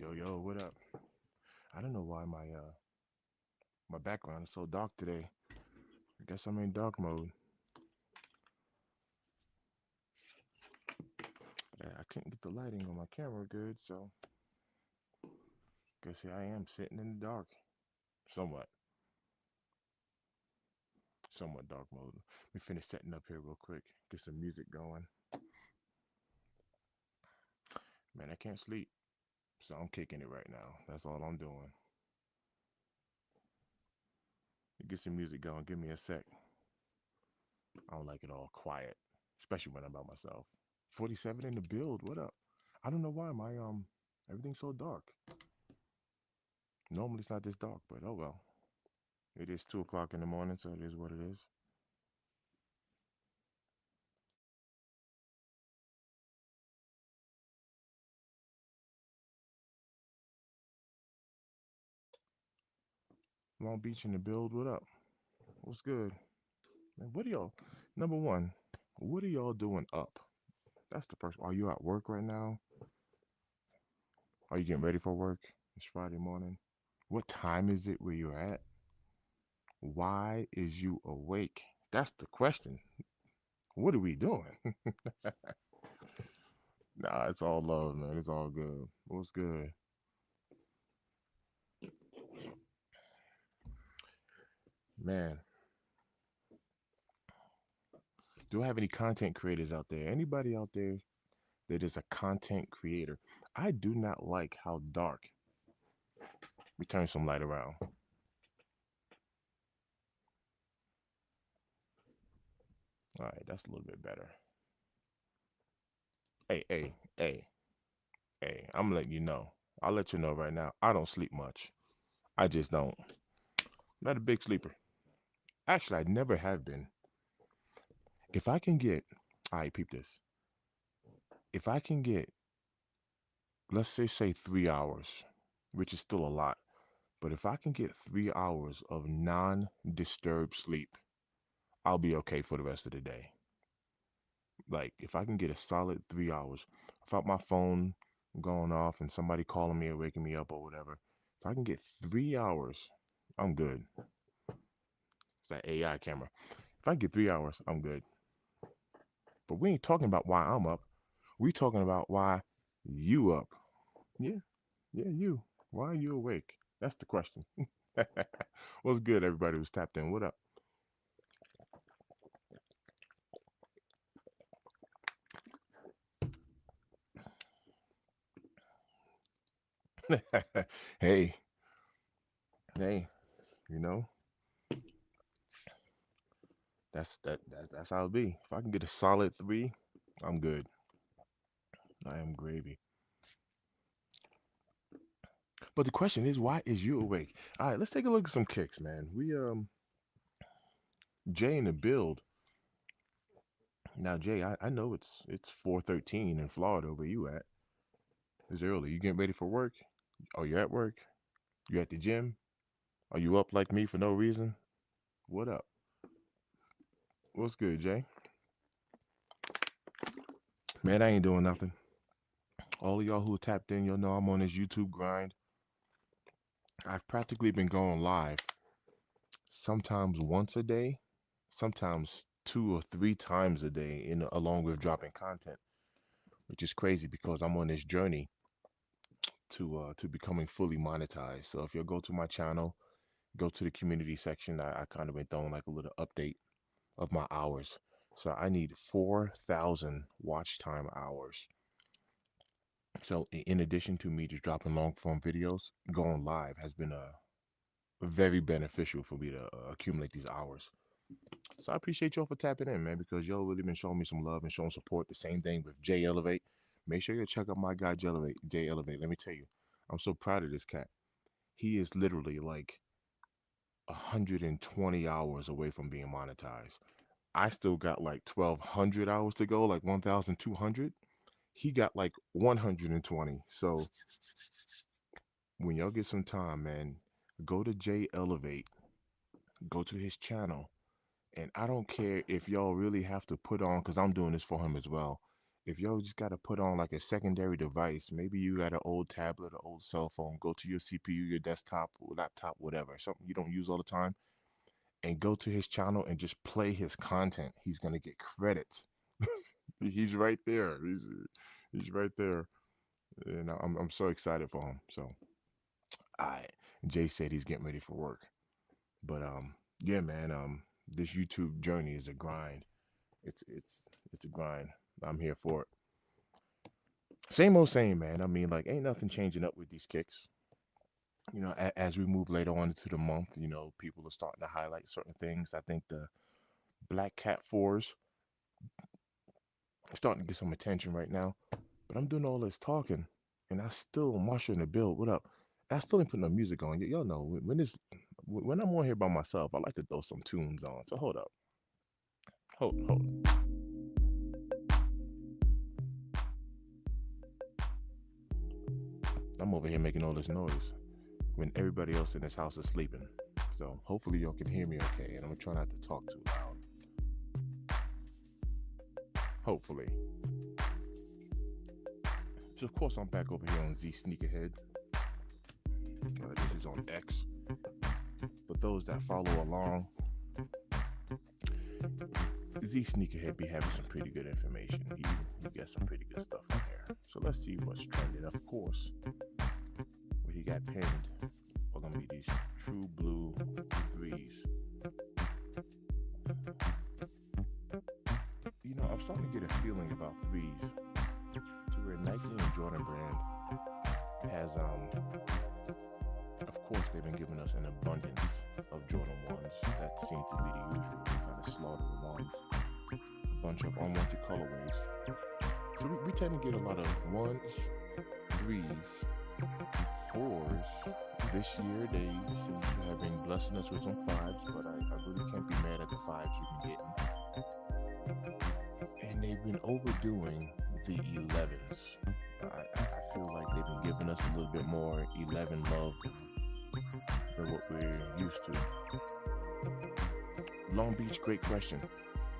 Yo, what up? I don't know why my background is so dark today. I guess I'm in dark mode. But I couldn't get the lighting on my camera good, so guess here I am sitting in the dark. Somewhat, somewhat dark mode. Let me finish setting up here real quick. Get some music going. Man, I can't sleep, so I'm kicking it right now. That's all I'm doing. Get some music going. Give me a sec. I don't like it all quiet, especially when I'm by myself. 47 in the build. What up? I don't know why my everything's so dark. Normally it's not this dark, but oh well. It is 2 o'clock in the morning, so it is what it is. Long Beach in the build. What up? What's good? Man, what are y'all? Number one, what are y'all doing up? That's the first. Are you at work right now? Are you getting ready for work? It's Friday morning. What time is it where you're at? Why is you awake? That's the question. What are we doing? Nah, it's all love, man. It's all good. What's good? Man, do I have any content creators out there? Anybody out there that is a content creator? I do not like how dark. We turn some light around. All right, that's a little bit better. Hey. I'm letting you know. I'll let you know right now. I don't sleep much. I just don't. I'm not a big sleeper. Actually, I never have been. If I can get, all right, peep this. If I can get, let's say 3 hours, which is still a lot, but if I can get 3 hours of non-disturbed sleep, I'll be okay for the rest of the day. Like if I can get a solid 3 hours without my phone going off and somebody calling me or waking me up or whatever, if I can get 3 hours, I'm good. It's that AI camera. If I get 3 hours, I'm good. But we ain't talking about why I'm up. We talking about why you up. Yeah, yeah, you. Why are you awake? That's the question. What's good, everybody who's tapped in? What up? hey, hey, you know, that's how it be. If I can get a solid three, I'm good. I am gravy. But the question is, why is you awake? All right, let's take a look at some kicks, man. We Jay in the build. Now, Jay, I know it's 4:13 in Florida. Where you at? It's early. You getting ready for work? Are you at work? You at the gym? Are you up like me for no reason? What up? What's good, Jay? Man, I ain't doing nothing. All of y'all who tapped in, you'll know I'm on this YouTube grind. I've practically been going live sometimes once a day, sometimes 2 or 3 times a day, along with dropping content, which is crazy because I'm on this journey to becoming fully monetized. So if you'll go to my channel, go to the community section, I kind of been throwing like a little update of my hours. So I need 4,000 watch time hours. So in addition to me just dropping long form videos, going live has been a very beneficial for me to accumulate these hours. So I appreciate y'all for tapping in, man, because y'all really been showing me some love and showing support. The same thing with Jay Elevate. Make sure you check out my guy Jay Elevate. Jay Elevate. Let me tell you, I'm so proud of this cat. He is literally like 120 hours away from being monetized. I still got like 1,200 hours to go, like 1,200. He got like 120. So when y'all get some time, man, go to Jay Elevate, go to his channel. And I don't care if y'all really have to put on, because I'm doing this for him as well. If y'all just got to put on like a secondary device, maybe you got an old tablet or old cell phone, go to your CPU, your desktop, or laptop, whatever, something you don't use all the time, and go to his channel and just play his content. He's gonna get credits. He's right there. He's right there, and I'm so excited for him. So I Jay said he's getting ready for work, but yeah, man, this YouTube journey is a grind. It's a grind. I'm here for it. Same old same, man. I mean, like, ain't nothing changing up with these kicks. As we move later on into the month, people are starting to highlight certain things. I think the Black Cat 4s are starting to get some attention right now. But I'm doing all this talking, and I still marshalling the build. What up? I still ain't putting no music on. Y'all know when I'm on here by myself, I like to throw some tunes on. So hold up, hold. I'm over here making all this noise when everybody else in this house is sleeping. So hopefully y'all can hear me okay, and I'm gonna try not to talk too loud. Hopefully. So of course I'm back over here on Z Sneakerhead. This is on X. For those that follow along, Z Sneakerhead be having some pretty good information. He got some pretty good stuff on there. So let's see what's trending. Of course, what he got pinned are gonna be these true blue threes. I'm starting to get a feeling about threes to where Nike and Jordan brand has of course they've been giving us an abundance of Jordan 1s. That seems to be the usual kind of slaughter of ones. A bunch of unwanted colorways. So we tend to get a lot of 1s, 3s, 4s. This year they seem to have been blessing us with some 5s, but I really can't be mad at the 5s we've been getting. And they've been overdoing the 11s. I feel like they've been giving us a little bit more 11 love than what we're used to. Long Beach, great question.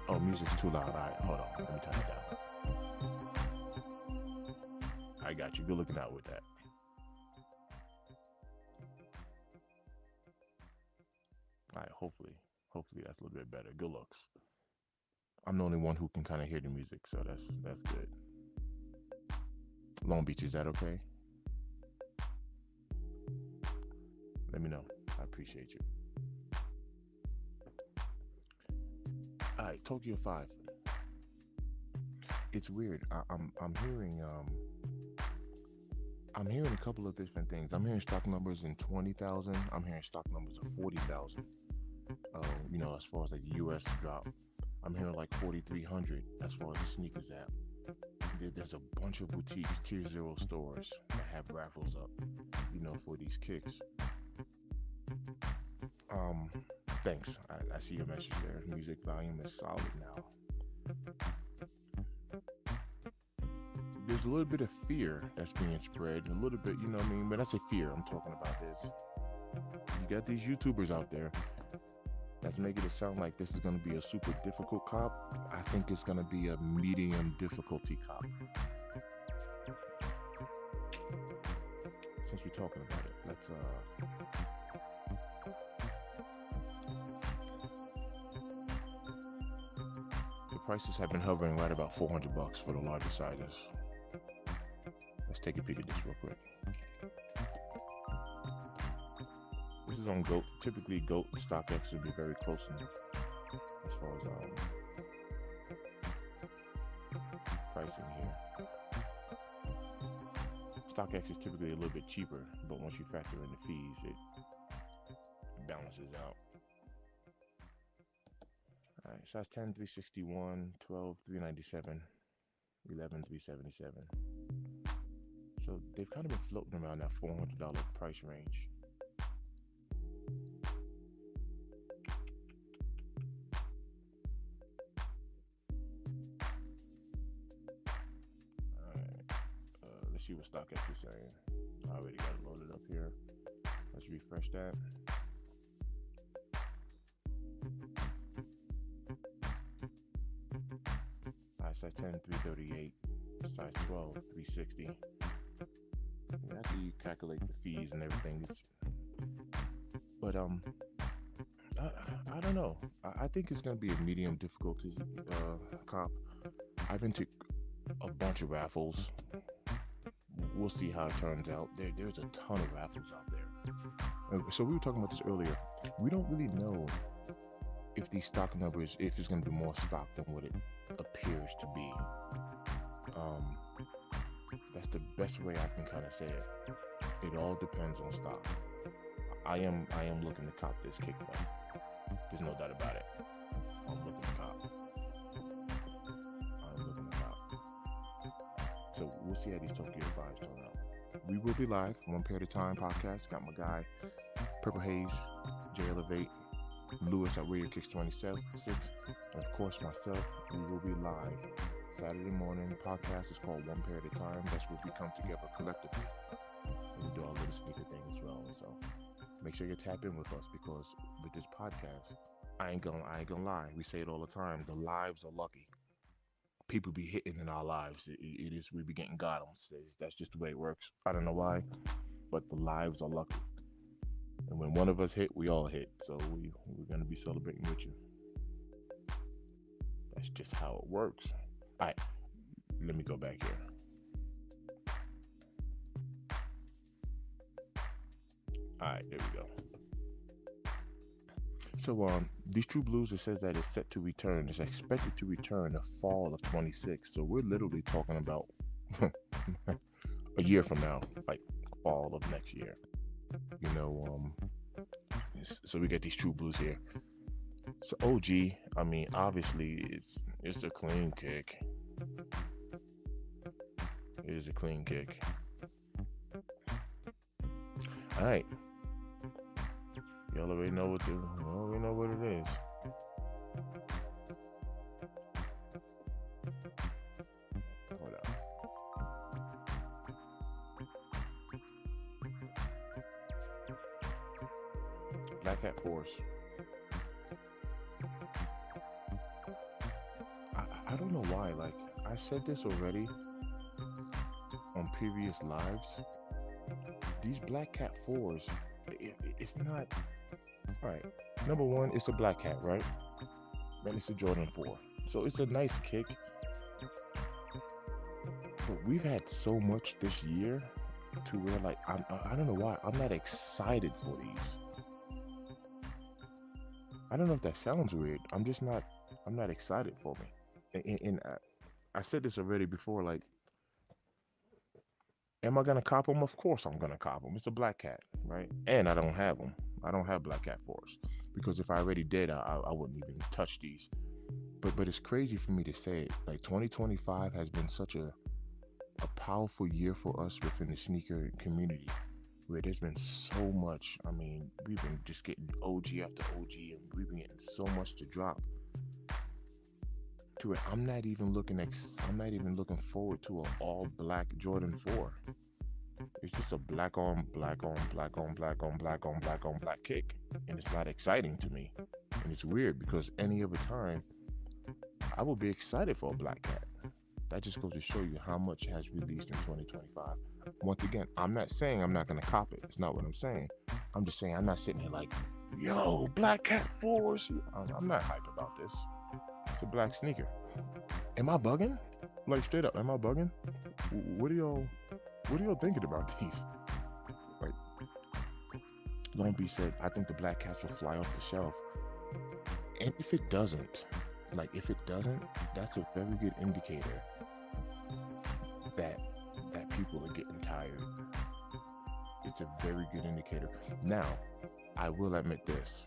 Oh, music's too loud. All right, hold on. Let me turn it down. I got you. Good looking out with that. All right, hopefully that's a little bit better. Good looks. I'm the only one who can kind of hear the music, so that's good. Long Beach, is that okay? Let me know. I appreciate you. All right, Tokyo 5. It's weird. I'm hearing a couple of different things. I'm hearing stock numbers in 20,000. I'm hearing stock numbers of 40,000. As far as like US drop, I'm hearing like 4,300 as far as the sneakers app. There's a bunch of boutiques, tier 0 stores that have raffles up, for these kicks. Thanks. I see your message there. Music volume is solid now. There's a little bit of fear that's being spread. A little bit, When I say fear, I'm talking about this. You got these YouTubers out there that's making it sound like this is going to be a super difficult cop. I think it's going to be a medium difficulty cop. Since we're talking about it, let's the prices have been hovering right about $400 for the larger sizes. Let's take a peek at this real quick. This is on GOAT. Typically, GOAT StockX would be very close as far as pricing here. StockX is typically a little bit cheaper, but once you factor in the fees, it balances out. All right, size 10, 361, 12, 397, 11, 377. So they've kind of been floating around that $400 price range. Let's see what StockX is saying. I already got it loaded up here. Let's refresh that. Size 10, 338. size 12, 360. After you calculate the fees and everything, but I don't know. I think it's gonna be a medium difficulty cop. I've been to a bunch of raffles. We'll see how it turns out. There's a ton of raffles out there. So we were talking about this earlier. We don't really know if these stock numbers, if it's going to be more stock than what it appears to be. That's the best way I can kind of say it. It all depends on stock. I am looking to cop this kick though. There's no doubt about it. I'm looking to cop. So we'll see how these Tokyo 5s turn out. We will be live, One Pair at a Time podcast. Got my guy, Purple Haze, Jay Elevate, Lewis at Radio Kicks 26, and of course myself. We will be live Saturday morning. The podcast is called One Pair at a Time. That's where we come together collectively. And we do our little sneaker thing as well. So make sure you tap in with us, because with this podcast, I ain't gonna lie. We say it all the time. The lives are lucky. People be hitting in our lives. It is, we be getting got 'em. That's just the way it works. I don't know why, but the lives are lucky. And when one of us hit, we all hit. So we're gonna be celebrating with you. That's just how it works. All right, let me go back here. All right, there we go. So these True Blues, it says that it's set to return. It's expected to return the fall of 26. So we're literally talking about a year from now, like fall of next year. So we got these True Blues here. So OG, I mean, obviously it's a clean kick. It is a clean kick. All right. Y'all already know what it is. Hold up. Black Hat Force. I don't know why. Like, I said this already on previous lives. These Black Cat 4s, it's not. All right, number one, it's a Black Cat, right? And it's a Jordan 4. So it's a nice kick. But we've had so much this year to where, like, I don't know why, I'm not excited for these. I don't know if that sounds weird. I'm not excited for me. And I said this already before, like, am I gonna cop them? Of course I'm gonna cop them. It's a Black Cat, right? And I don't have them. I don't have Black Cat 4s, because if I already did, I wouldn't even touch these. But it's crazy for me to say it. Like, 2025 has been such a powerful year for us within the sneaker community, where there's been so much. I mean, we've been just getting OG after OG, and we've been getting so much to drop. To it, I'm not even looking forward to an all black Jordan 4. It's just a black on black kick, and it's not exciting to me. And it's weird, because any other time I would be excited for a Black Cat. That just goes to show you how much has released in 2025. Once again, I'm not saying I'm not gonna cop it. It's not what I'm saying. I'm just saying I'm not sitting here like, yo, Black Cat 4s. I'm not hype about this. It's a black sneaker. Am I bugging? Like, straight up, am I bugging? What are y'all thinking about these? Like, Long Beach said, I think the Black Cats will fly off the shelf. And if it doesn't, that's a very good indicator that people are getting tired. It's a very good indicator. Now, I will admit this.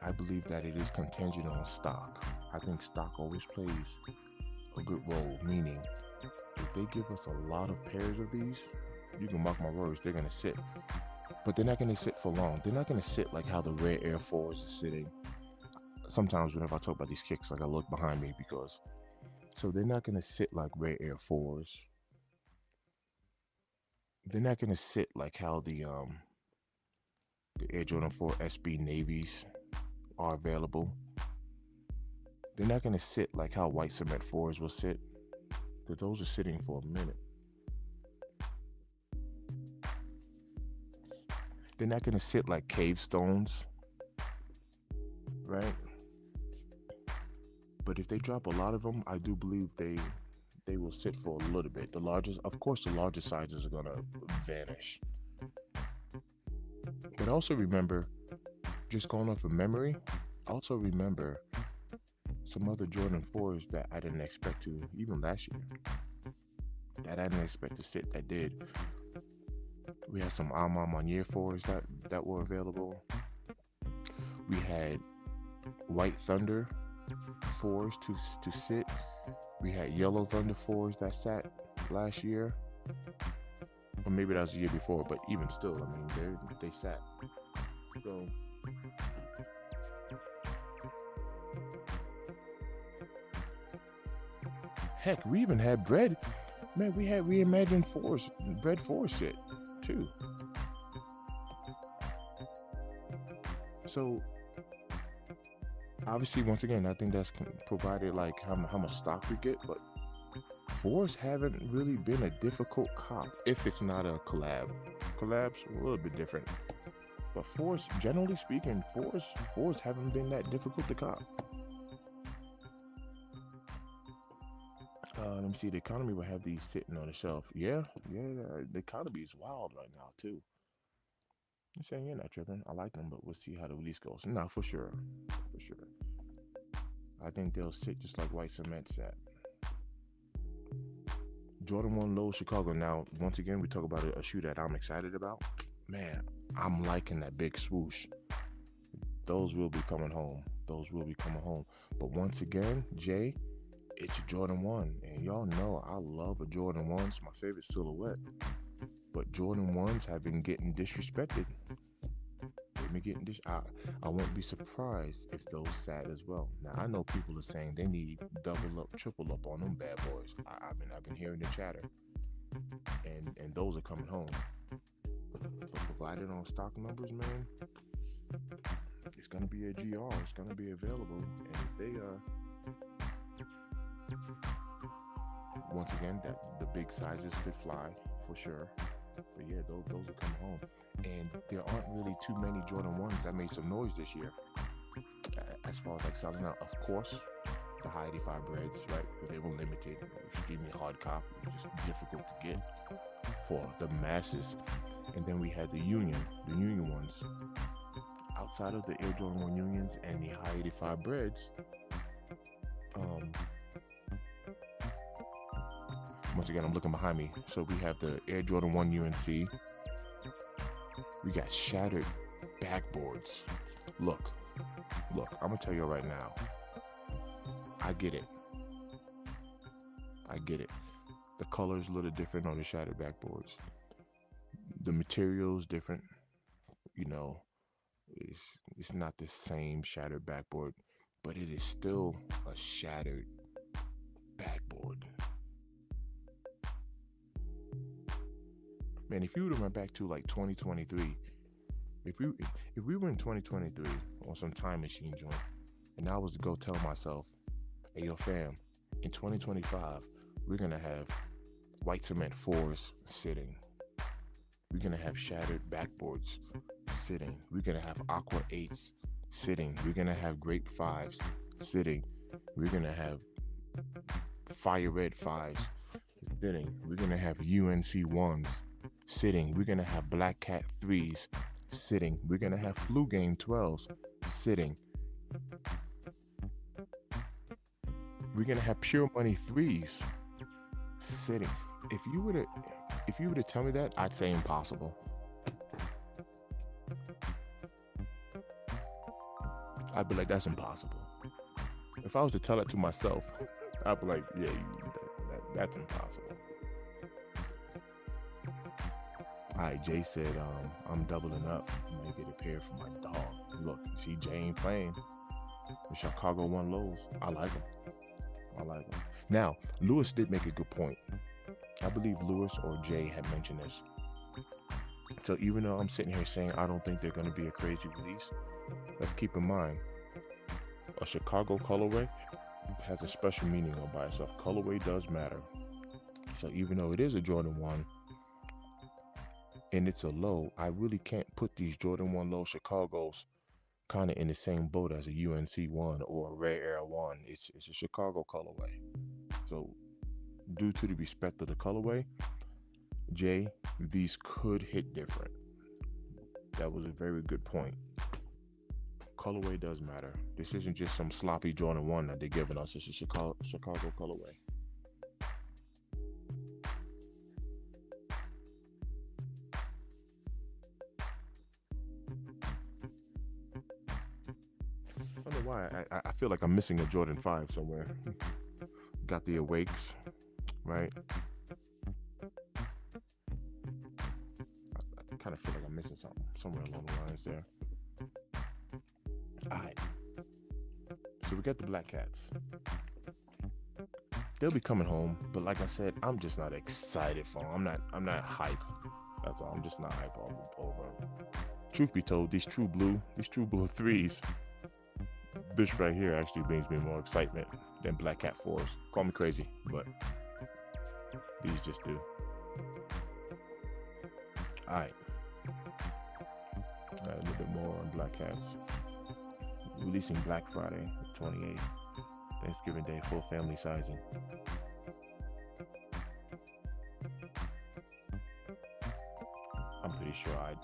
I believe that it is contingent on stock. I think stock always plays a good role, meaning if they give us a lot of pairs of these, you can mark my words, they're going to sit. But they're not going to sit for long. They're not going to sit like how the Rare Air 4s are sitting. Sometimes whenever I talk about these kicks, like, I look behind me, because so they're not going to sit like Rare Air 4s. They're not going to sit like how the Air Jordan 4 SB Navies are available. They're not going to sit like how white cement 4s will sit. because those are sitting for a minute. They're not going to sit like cave stones, right? But if they drop a lot of them, I do believe they will sit for a little bit. The largest, of course, the larger sizes are going to vanish. But also remember, just going off of memory, also remember some other Jordan 4s that I didn't expect to, even last year, that I didn't expect to sit, that did. We had some Alma Manier 4s that were available. We had White Thunder 4s to sit. We had Yellow Thunder 4s that sat last year. Or maybe that was the year before, but even still, I mean, they sat. So heck, we even had bread. Man, we had reimagined 4s, bread 4 sit too. So obviously, once again, I think that's provided like how much stock we get, but 4s haven't really been a difficult cop if it's not a collab. Collabs a little bit different, but 4s, generally speaking, 4s haven't been that difficult to cop. Let me see. The economy will have these sitting on the shelf. Yeah. The economy is wild right now too. I'm saying you're not tripping. I like them, but we'll see how the release goes. No, for sure. I think they'll sit just like white cement sat. Jordan 1 Low Chicago. Now, once again, we talk about a shoe that I'm excited about. Man, I'm liking that big swoosh. Those will be coming home. But once again, Jay, it's a Jordan 1. And y'all know I love a Jordan 1. It's my favorite silhouette. But Jordan 1s have been getting disrespected. I won't be surprised if those sat as well. Now, I know people are saying they need double up, triple up on them bad boys. I've been hearing the chatter. And those are coming home. But provided on stock numbers, man, it's going to be a GR. It's going to be available. And if they once again, that the big sizes could fly for sure. But yeah, those are coming home. And there aren't really too many Jordan 1s that made some noise this year. As far as like selling out, of course, the high 85 breads, right? Because they were limited, extremely hard cop, just difficult to get for the masses. And then we had the Union ones. Outside of the Air Jordan 1 Unions and the high 85 breads, once again, I'm looking behind me. So we have the Air Jordan 1 UNC. We got shattered backboards. Look, I'm going to tell you right now. I get it. The color's a little different on the shattered backboards. The material's different. You know, it's not the same shattered backboard, but it is still a shattered backboard. Man, if you would have went back to like 2023, if we were in 2023 on some time machine joint, and I was to go tell myself, hey yo fam, in 2025 we're gonna have white cement 4s sitting, we're gonna have shattered backboards sitting, we're gonna have aqua 8s sitting, we're gonna have grape 5s sitting, we're gonna have fire red 5s sitting, we're gonna have UNC 1s sitting, we're gonna have Black Cat 3s sitting, we're gonna have Flu Game 12s sitting, we're gonna have Pure Money 3s sitting. If you were to tell me that, I'd say impossible. I'd be like, that's impossible. If I was to tell it to myself, I'd be like, yeah, that's impossible. Alright, Jay said, I'm doubling up. I'm gonna get a pair for my dog. Look, see, Jay ain't playing. The Chicago 1 Lows. I like them. Now, Lewis did make a good point. I believe Lewis or Jay had mentioned this. So even though I'm sitting here saying I don't think they're going to be a crazy release, let's keep in mind, a Chicago colorway has a special meaning all by itself. Colorway does matter. So even though it is a Jordan 1 and it's a low, I really can't put these Jordan 1 low Chicagos kind of in the same boat as a UNC 1 or a Rare Air 1. It's a Chicago colorway. So due to the respect of the colorway, Jay, these could hit different. That was a very good point. Colorway does matter. This isn't just some sloppy Jordan 1 that they're giving us. It's a Chicago colorway. I don't know why. I feel like I'm missing a Jordan 5 somewhere. Got the Awakes, right? I kind of feel like I'm missing something somewhere along the lines there. All right. So we got the Black Cats. They'll be coming home, but like I said, I'm just not excited for them. I'm not hype. That's all. I'm just not hype over them. Truth be told, these true blue 3s, this right here actually brings me more excitement than Black Cat 4s. Call me crazy, but these just do. All right. A little bit more on Black Cats. Releasing Black Friday, the 28th. Thanksgiving Day, full family sizing. I'm pretty sure I'd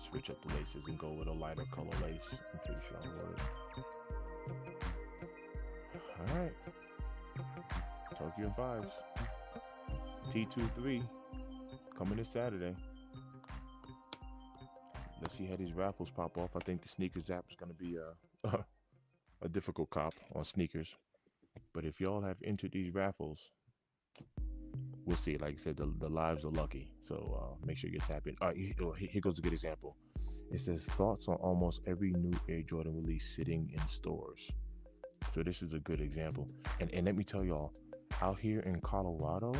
switch up the laces and go with a lighter color lace. I'm pretty sure I would. Alright. Tokyo 5s. T23. Coming this Saturday. Let's see how these raffles pop off. I think the sneakers app is going to be a difficult cop on sneakers. But if y'all have entered these raffles, we'll see. Like I said, the lives are lucky. So make sure you tap in. All right, here goes a good example. It says thoughts on almost every new Air Jordan release sitting in stores. So this is a good example. And let me tell y'all, out here in Colorado,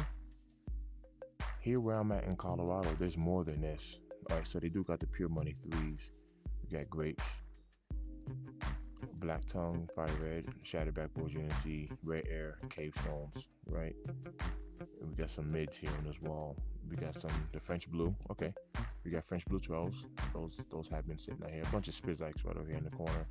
here where I'm at in Colorado, there's more than this. All right, so they do got the Pure Money 3s. We got grapes, Black Tongue, Fire Red, Shattered Backboard GNC, Red Air, Cave Stones, right? And we got some mids here on this wall. We got the French Blue. Okay, we got French Blue 12s. Those have been sitting out here. A bunch of Spizikes right over here in the corner.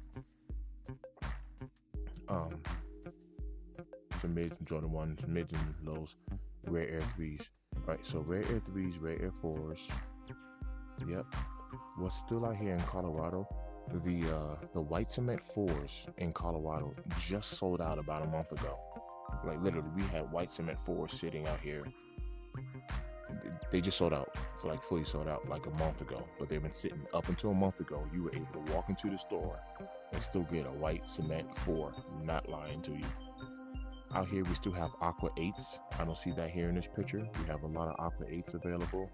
Some mids, Jordan 1s, mids and lows, Rare Air 3s. All right, so Rare Air 3s, Rare Air 4s. Yep. What's still out here in Colorado, the white cement 4s in Colorado just sold out about a month ago. Like literally, we had white cement 4s sitting out here. They just sold out, fully sold out like a month ago. But they've been sitting up until a month ago. You were able to walk into the store and still get a white cement 4. Not lying to you. Out here, we still have Aqua 8s. I don't see that here in this picture. We have a lot of Aqua 8s available.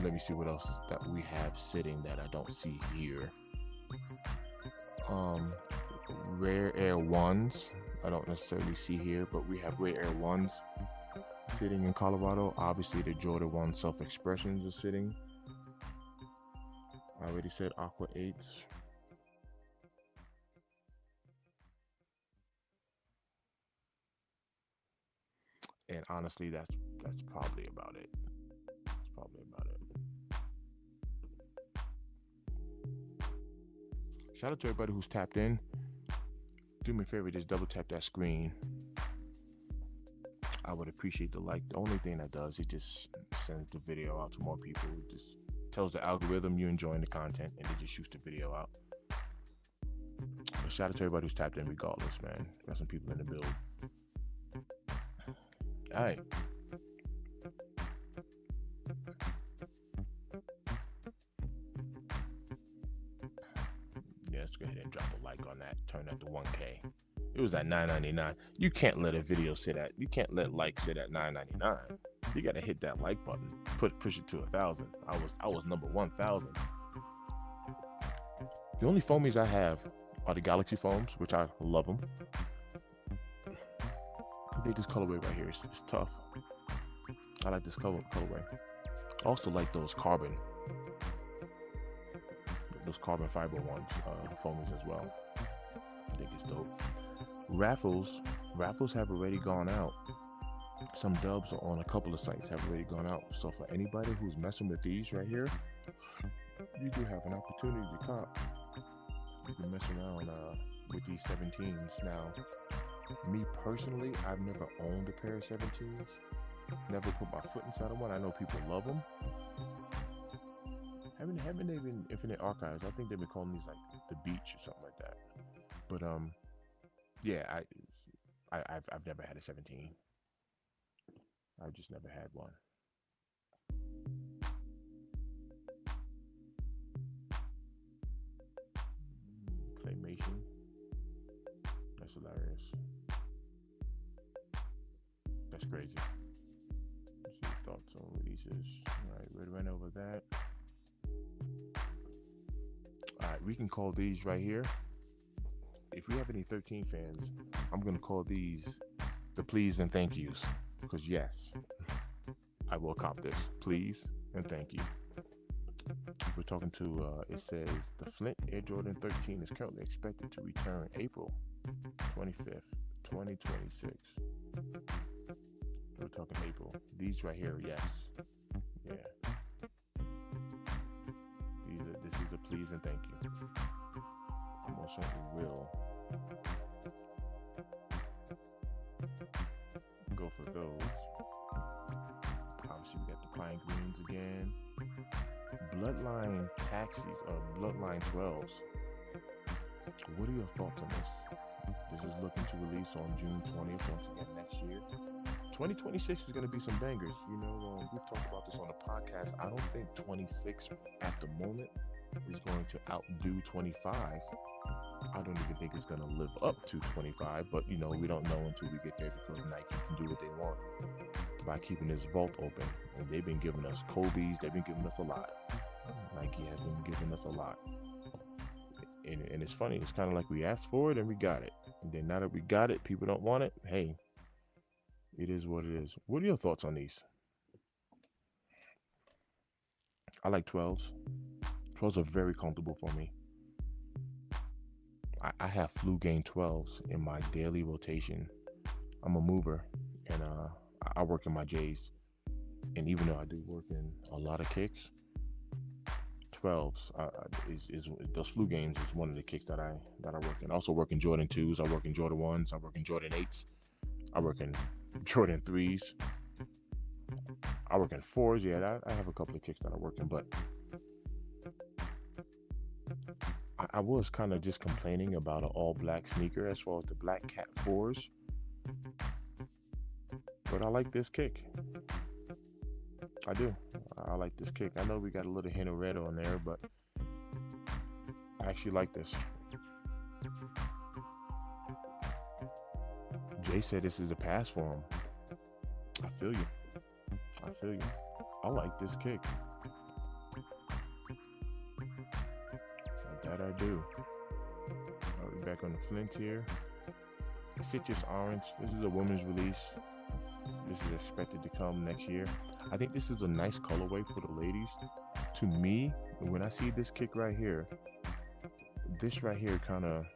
Let me see what else that we have sitting that I don't see here. Rare Air 1s, I don't necessarily see here, but we have Rare Air 1s sitting in Colorado. Obviously, the Jordan 1 Self-Expressions are sitting. I already said Aqua 8s. And honestly, that's probably about it. That's probably about it. Shout out to everybody who's tapped in. Do me a favor, just double tap that screen. I would appreciate the like. The only thing that does, it just sends the video out to more people. It just tells the algorithm you're enjoying the content, and it just shoots the video out. But shout out to everybody who's tapped in regardless, man. Got some people in the build. All right. Yeah, let's go ahead and drop a like on that. Turn that to 1K. It was at $9.99. You can't let a video sit at. You can't let like sit at $9.99. You gotta hit that like button. Push it to 1,000. I was number 1,000. The only foamies I have are the Galaxy foams, which I love them. I think this colorway right here is tough. I like this colorway. I also like those carbon fiber ones, the foamies as well. I think it's dope. Raffles have already gone out. Some dubs on a couple of sites have already gone out. So for anybody who's messing with these right here, you do have an opportunity to cop. You can mess around with these 17s. Now, me personally, I've never owned a pair of 17s. Never put my foot inside of one. I know people love them. Haven't they been Infinite Archives? I think they've been calling these like the beach or something like that. But yeah, I've never had a 17. I've just never had one. Claymation. That's hilarious. That's crazy. Let's see thoughts on releases. Alright, we went over that. Alright, we can call these right here. If we have any 13 fans, I'm gonna call these the please and thank yous. Because yes, I will cop this. Please and thank you. We're talking to, it says the Flint Air Jordan 13 is currently expected to return April 25th, 2026. We're talking April. These right here, yes. Yeah. This is a please and thank you. I most certainly will go for those. Obviously, we got the pine greens again. Bloodline taxis or Bloodline 12s. What are your thoughts on this? This is looking to release on June 20th once again next year. 2026 is going to be some bangers. You know, we've talked about this on the podcast. I don't think 26 at the moment is going to outdo 25. I don't even think it's going to live up to 25, but you know, we don't know until we get there because Nike can do what they want by keeping this vault open. And they've been giving us Kobe's, they've been giving us a lot. Nike has been giving us a lot. And it's funny, it's kind of like we asked for it and we got it. And then now that we got it, people don't want it. Hey, it is what it is. What are your thoughts on these? I like 12s. 12s are very comfortable for me. I have Flu Game 12s in my daily rotation. I'm a mover and I work in my J's. And even though I do work in a lot of kicks, 12s is those Flu Games is one of the kicks that I work in. I also work in Jordan 2s. I work in Jordan 1s. I work in Jordan 8s. I work in Jordan 3s. I work in 4s. Yeah, I have a couple of kicks that I work in, but I was kind of just complaining about an all black sneaker as far as the Black Cat 4s. But I like this kick. I do. I like this kick. I know we got a little hint of red on there, but I actually like this. Jay said this is a pass for him. I feel you. I like this kick. That I do. We're back on the Flint here. Citrus Orange. This is a women's release. This is expected to come next year. I think this is a nice colorway for the ladies. To me, when I see this kick right here, this right here kind of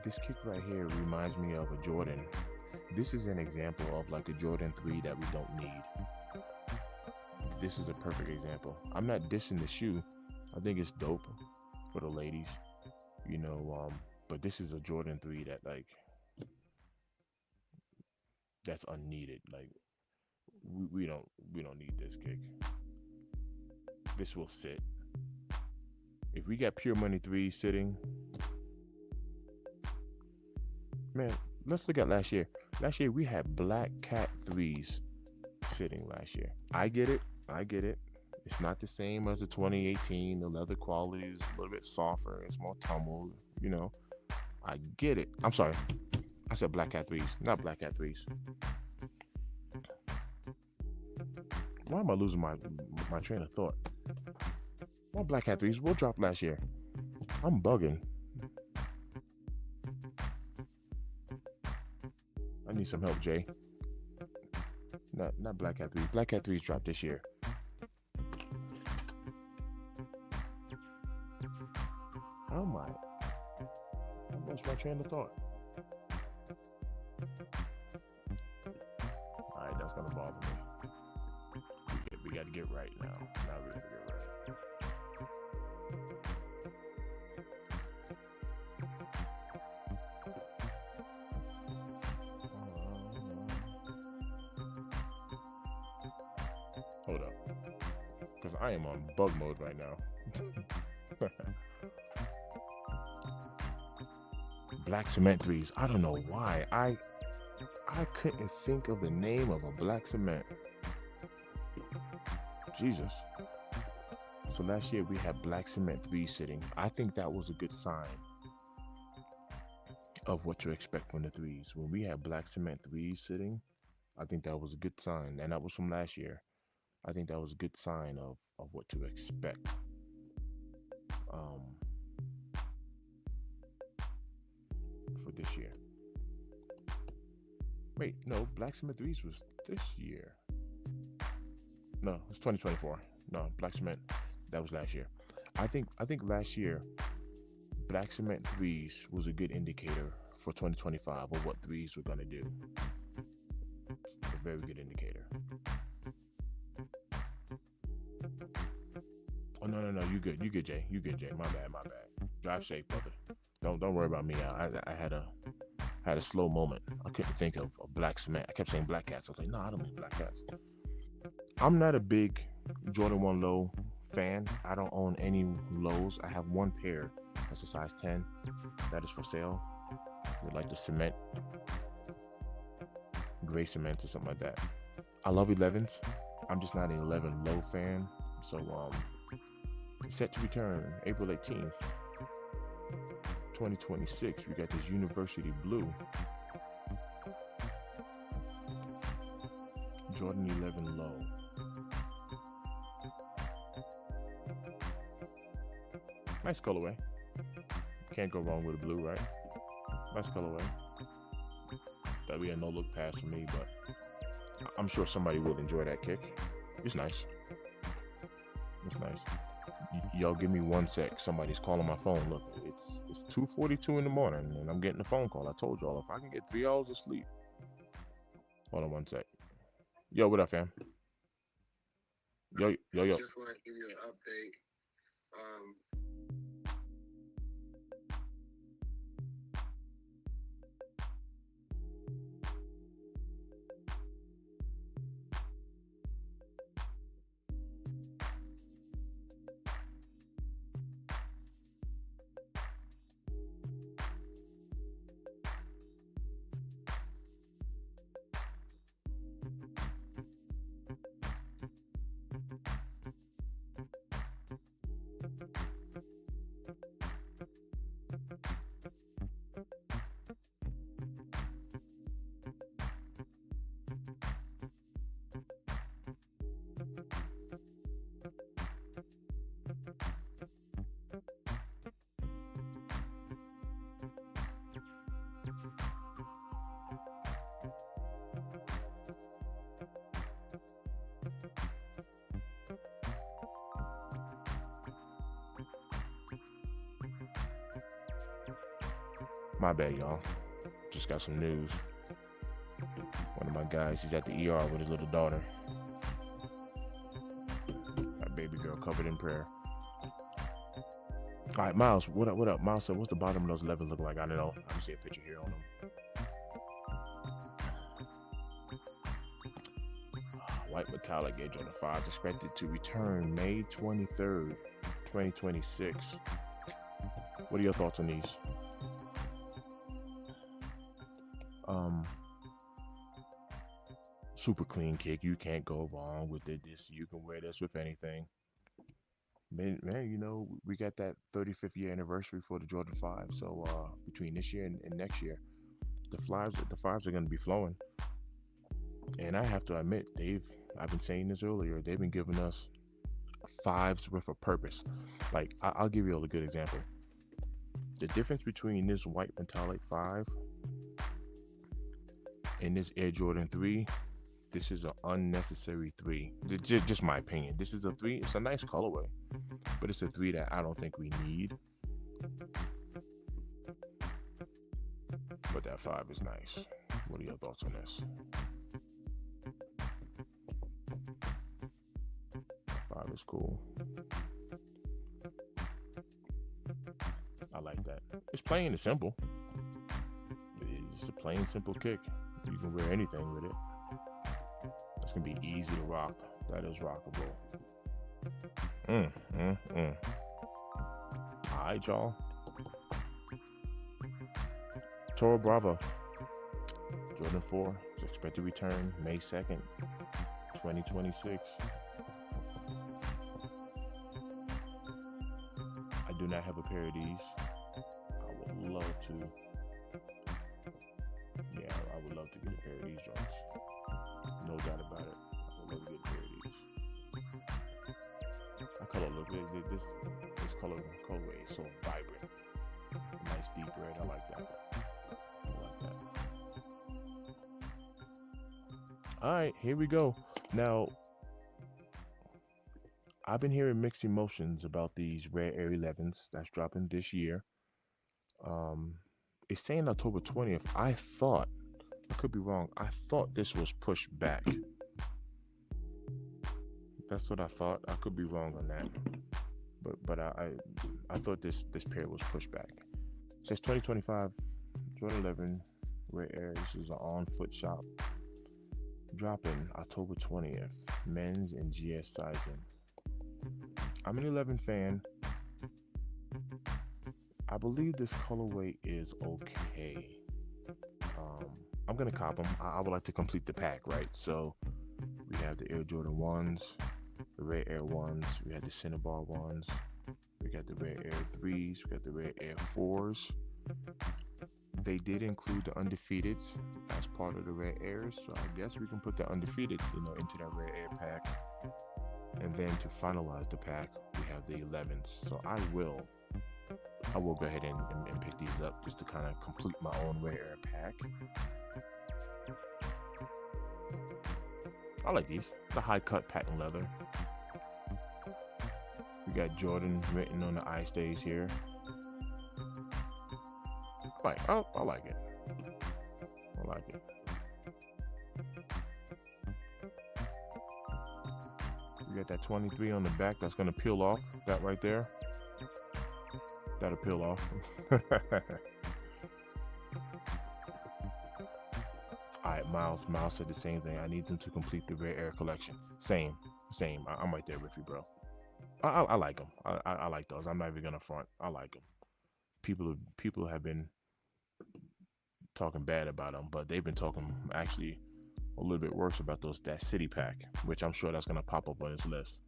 this kick right here reminds me of a Jordan. This is an example of like a Jordan 3 that we don't need. This is a perfect example. I'm not dissing the shoe. I think it's dope for the ladies, you know, but this is a Jordan 3 that like that's unneeded. Like we don't need this kick. This will sit. If we got Pure Money 3 sitting, man, let's look at last year. Last year we had Black Cat 3s sitting last year. I get it. It's not the same as the 2018. The leather quality is a little bit softer. It's more tumbled, you know. I get it. I'm sorry. I said Black Cat 3s, not Black Cat 3s. Why am I losing my train of thought? Why Black Cat 3s? What dropped last year? I'm bugging. I need some help, Jay. Not Black Cat 3s. Black Cat 3s dropped this year. How am Lost my train of thought. All right, that's gonna bother me. We got to get right now. Now we got to get right. Hold up, because I am on bug mode right now. Black cement threes. I don't know why. I couldn't think of the name of a black cement. Jesus. So last year we had black cement threes sitting. I think that was a good sign of what to expect from the threes. When we had black cement threes sitting, I think that was a good sign. And that was from last year. I think that was a good sign of what to expect. For this year. Wait, no, Black Cement threes was this year. No, it's 2024. No, Black Cement, that was last year. I think last year, Black Cement threes was a good indicator for 2025 of what threes were gonna do. A very good indicator. Oh no, you good, Jay. You good, Jay. My bad. Drive safe, brother. Don't worry about me. I had a slow moment. I couldn't think of black cement. I kept saying black cats. I was like, no, I don't mean black cats. I'm not a big Jordan 1 low fan. I don't own any lows. I have one pair that's a size 10 that is for sale. They like the cement, gray cement or something like that. I love 11s. I'm just not an 11 low fan. So it's set to return April 18th. 2026, we got this University Blue Jordan 11 low. Nice colorway. Can't go wrong with a blue, right? Nice colorway. That'd be a no look pass for me, but I'm sure somebody will enjoy that kick. It's nice. It's nice. Y'all give me 1 sec. Somebody's calling my phone. Look, it's 2:42 in the morning and I'm getting a phone call. I told y'all if I can get 3 hours of sleep. Hold on 1 sec. Yo, what up, fam? Yo. Just want to give you an update. My bad, y'all. Just got some news. One of my guys, he's at the ER with his little daughter. That baby girl covered in prayer. All right, Miles, what up? Miles said, what's the bottom of those 11 look like? I don't know. I can see a picture here on them. White metallic edge on the 5 expected to return May 23rd, 2026. What are your thoughts on these? Super clean kick. You can't go wrong with it. You can wear this with anything. Man, you know, we got that 35th year anniversary for the Jordan 5. So between this year and next year, the fives are going to be flowing. And I have to admit, I've been saying this earlier, they've been giving us 5s with a purpose. Like, I'll give you a good example. The difference between this white metallic 5 and this Air Jordan 3, this is an unnecessary 3. Just my opinion. This is a 3. It's a nice colorway, but it's a 3 that I don't think we need. but that 5 is nice. What are your thoughts on this? 5 is cool. I like that. It's plain and simple. It's a plain, simple kick. You can wear anything with it. It's gonna be easy to rock. That is rockable. All right, y'all. Toro Bravo. Jordan 4 is expected to return May 2nd, 2026. I do not have a pair of these. I would love to. Yeah, I would love to get a pair of these joints. No doubt about it. I would love to get a pair of these. I color look. This colorway is so vibrant. A nice deep red. I like that. All right, here we go. Now, I've been hearing mixed emotions about these Rare Air 11s that's dropping this year. It's saying October 20th. I could be wrong. I thought this was pushed back. That's what I thought. I could be wrong on that. But I thought this pair was pushed back. It says 2025 Jordan 11 Rare Air. This is an on-foot shop. Dropping October 20th. Men's and GS sizing. I'm an 11 fan. I believe this colorway is okay. I'm gonna cop them. I would like to complete the pack, right? So we have the Air Jordan 1s, the Rare Air 1s, we have the Cinnabar 1s, we got the Rare Air 3s, we got the Rare Air 4s. They did include the Undefeateds as part of the Rare Airs, so I guess we can put the Undefeateds, into that Rare Air pack. And then to finalize the pack, we have the 11s. So I will go ahead and pick these up just to kind of complete my own Rare Air pack. I like these. The high cut patent leather. We got Jordan written on the eye stays here. I like it. I like it. We got that 23 on the back that's going to peel off. That right there. That'll peel off. Alright, Miles said the same thing. I need them to complete the Rare Air collection. Same. I'm right there with you, bro. I like them. I like those. I'm not even going to front. I like them. People have been talking bad about them, but they've been talking actually a little bit worse about that city pack, which I'm sure that's going to pop up on his list.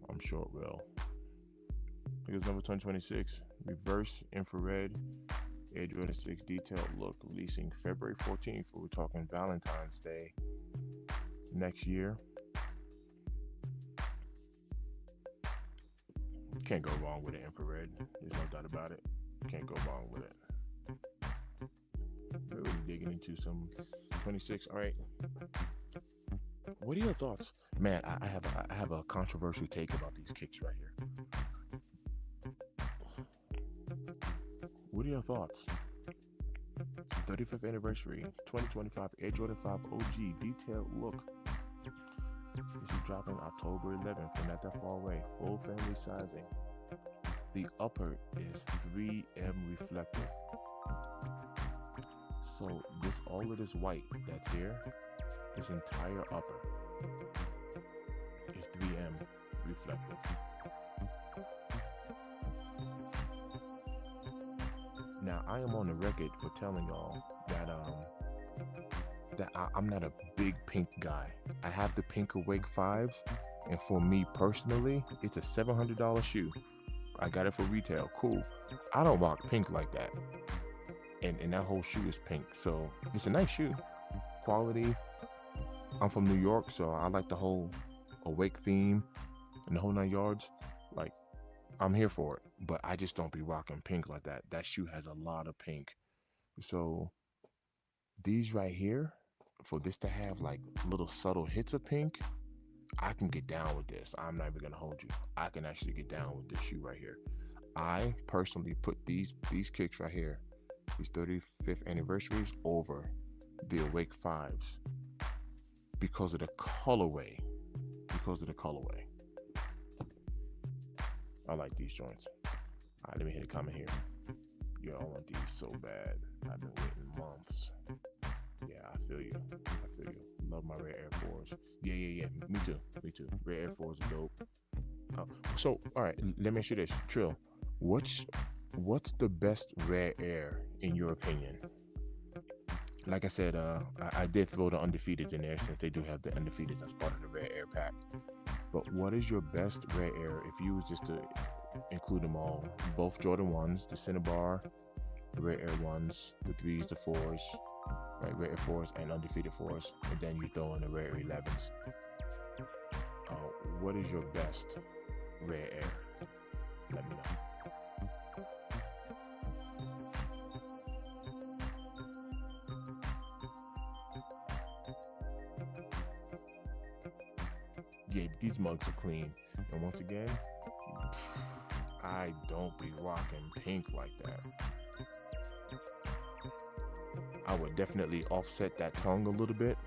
I'm sure it will. Here's number 2026, reverse infrared Air Jordan 6 detailed look, releasing February 14th. We're talking Valentine's Day next year. Can't go wrong with the infrared. There's no doubt about it. Can't go wrong with it. We're really digging into some 26. All right. What are your thoughts? Man, I have a controversial take about these kicks right here. What are your thoughts? 35th anniversary, 2025 Air Jordan 5 OG detailed look. This is dropping October 11th, and not that far away. Full family sizing. The upper is 3M reflective. So all of this white that's here, this entire upper is 3M reflective. Now, I am on the record for telling y'all that I'm not a big pink guy. I have the pink Awake 5s, and for me personally, it's a $700 shoe. I got it for retail. Cool. I don't rock pink like that. And that whole shoe is pink. So it's a nice shoe. Quality. I'm from New York, so I like the whole Awake theme and the whole 9 yards. Like, I'm here for it. But I just don't be rocking pink like that. That shoe has a lot of pink. So these right here, for this to have like little subtle hits of pink, I can get down with this. I'm not even gonna hold you. I can actually get down with this shoe right here. I personally put these kicks right here these 35th anniversaries over the Awake 5s because of the colorway. Because of the colorway. I like these joints. All right, let me hit a comment here. Yo, I want these so bad. I've been waiting months. Yeah, I feel you. I feel you. Love my red Air Force. Yeah. Me too. Red Air Force is dope. So, all right, let me ask you this. Trill, what's the best red air in your opinion? Like I said, I did throw the undefeateds in there since they do have the undefeateds as part of the red air pack. But what is your best red air if you was just to include them all? Both Jordan 1s, the Cinnabar, the red air 1s, the 3s, the 4s, right? Red air 4s and undefeated 4s. And then you throw in the red air 11s. What is your best red air? Let me know. Yeah, these mugs are clean. And once again, I don't be rocking pink like that. I would definitely offset that tongue a little bit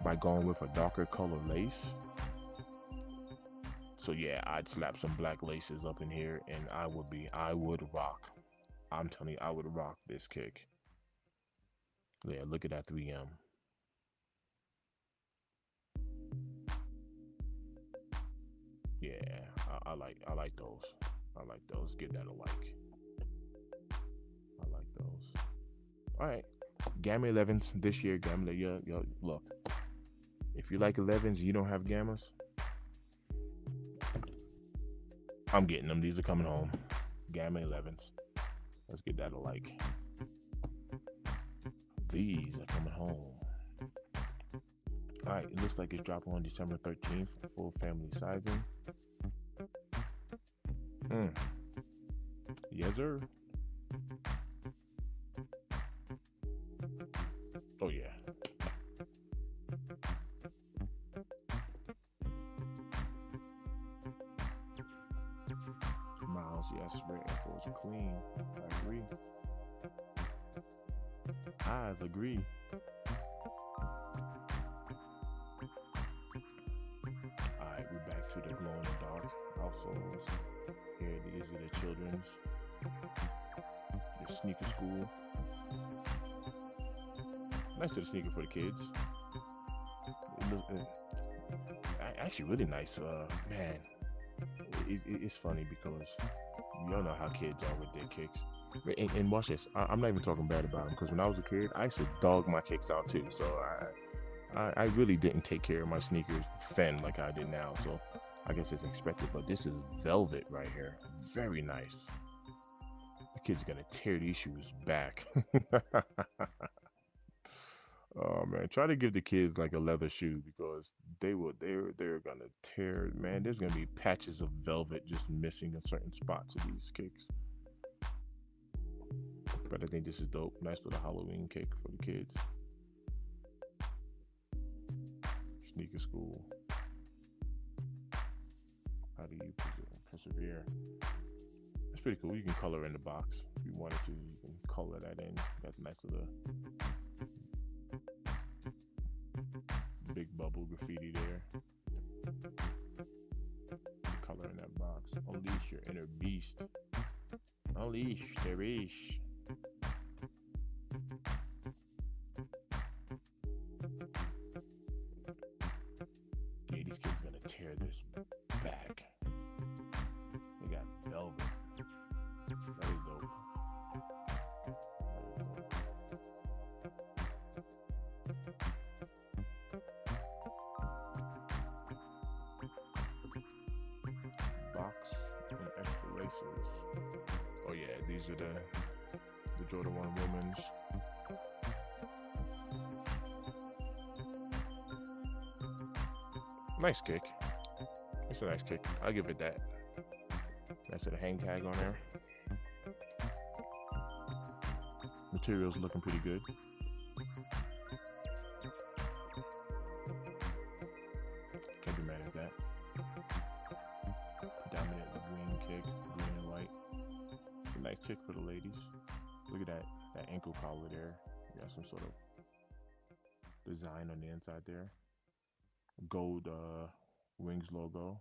by going with a darker color lace. So yeah, I'd slap some black laces up in here and I would rock. I'm telling you, I would rock this kick. Yeah, look at that 3M. Yeah, I like those. I like those. Give that a like. I like those. All right, Gamma 11s this year. Gamma, yo, look. If you like 11s, you don't have Gammas. I'm getting them. These are coming home. Gamma 11s. Let's get that a like. These are coming home. All right, it looks like it's dropping on December 13th for full family sizing. Yes, sir. Oh, yeah. Miles, yes, red Air Force are clean. I agree. Eyes agree. Alright, we're back to the glow in the dark households. Here, these are the children's. The sneaker school. Nice little sneaker for the kids. Actually, really nice. Man, it's funny because y'all know how kids are with their kicks. And watch this. I'm not even talking bad about them because when I was a kid, I used to dog my kicks out too. So I really didn't take care of my sneakers then like I did now. So I guess it's expected. But this is velvet right here. Very nice. The kid's gonna tear these shoes back. Oh man, try to give the kids like a leather shoe because they're gonna tear. Man, there's gonna be patches of velvet just missing in certain spots of these kicks. But I think this is dope. Nice little Halloween kick for the kids. Sneaker school. How do you persevere? That's pretty cool. You can color in the box if you wanted to. You can color that in. Got a nice little big bubble graffiti there. Color in that box. Unleash your inner beast. Unleash the beast. Yeah, these kids gonna tear this back. They got velvet. That is dope. Box and extra laces. Oh yeah, these are the Jordan 1 women's. Nice kick. It's a nice kick. I'll give it that. That's a hang tag on there. Material's looking pretty good. Can't be mad at that. Predominantly green kick, green and white. It's a nice kick for the ladies. Look at that ankle collar there. You got some sort of design on the inside there. Gold wings logo.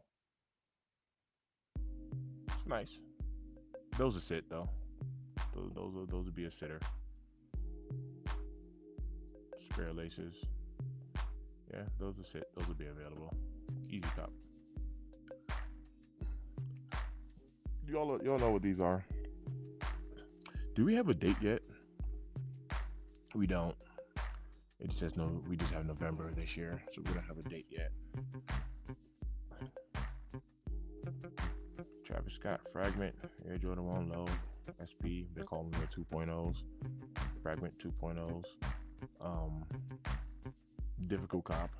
It's nice. Those are sit though. Those would be a sitter. Spare laces. Yeah, those are sit. Those would be available. Easy top. Y'all know what these are. Do we have a date yet? We don't. It says no. We just have November this year, so we don't have a date yet. Travis Scott Fragment, Air Jordan 1 Low, SP. They call them the 2.0s. Fragment 2.0s. Difficult cop.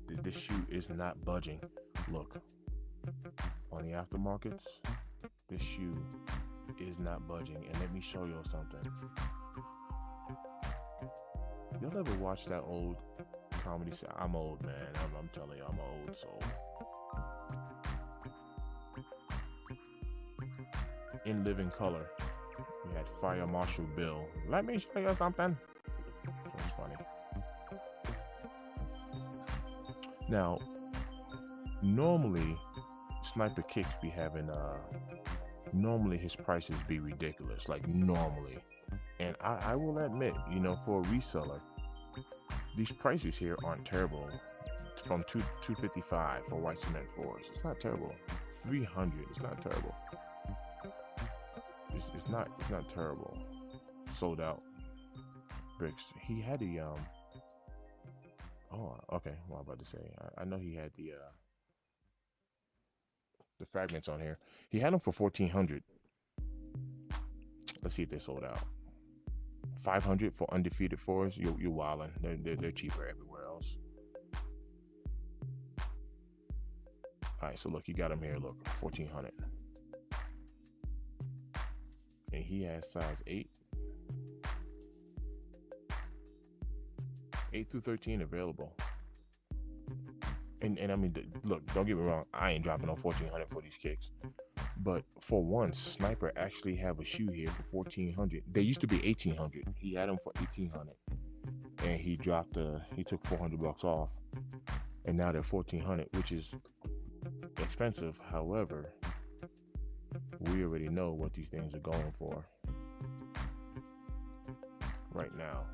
This shoe is not budging. Look, on the aftermarkets, this shoe is not budging. And let me show y'all something. Y'all ever watch that old comedy? I'm old, man. I'm telling you, I'm old. So in living color, you had Fire Marshal Bill. Let me show you something. That's funny. Now, normally, Sniper Kicks be having normally his prices be ridiculous, like normally. And I will admit, you know, for a reseller, these prices here aren't terrible. From $255 for white cement fours, it's not terrible. $300, it's not terrible. It's not terrible. Sold out bricks. He had the Oh, okay. What I'm about to say, I know he had the fragments on here. He had them for $1,400. Let's see if they sold out. $500 for undefeated fours. You're wildin'. They're cheaper everywhere else. All right, so look, you got them here. Look, $1,400, and he has size 8 through 13 available. And I mean, look, don't get me wrong, I ain't dropping on $1,400 for these kicks. But for once, Sniper actually have a shoe here for $1,400. They used to be $1,800. He had them for $1,800, and he took $400 off, and now they're $1,400, which is expensive. However, we already know what these things are going for right now.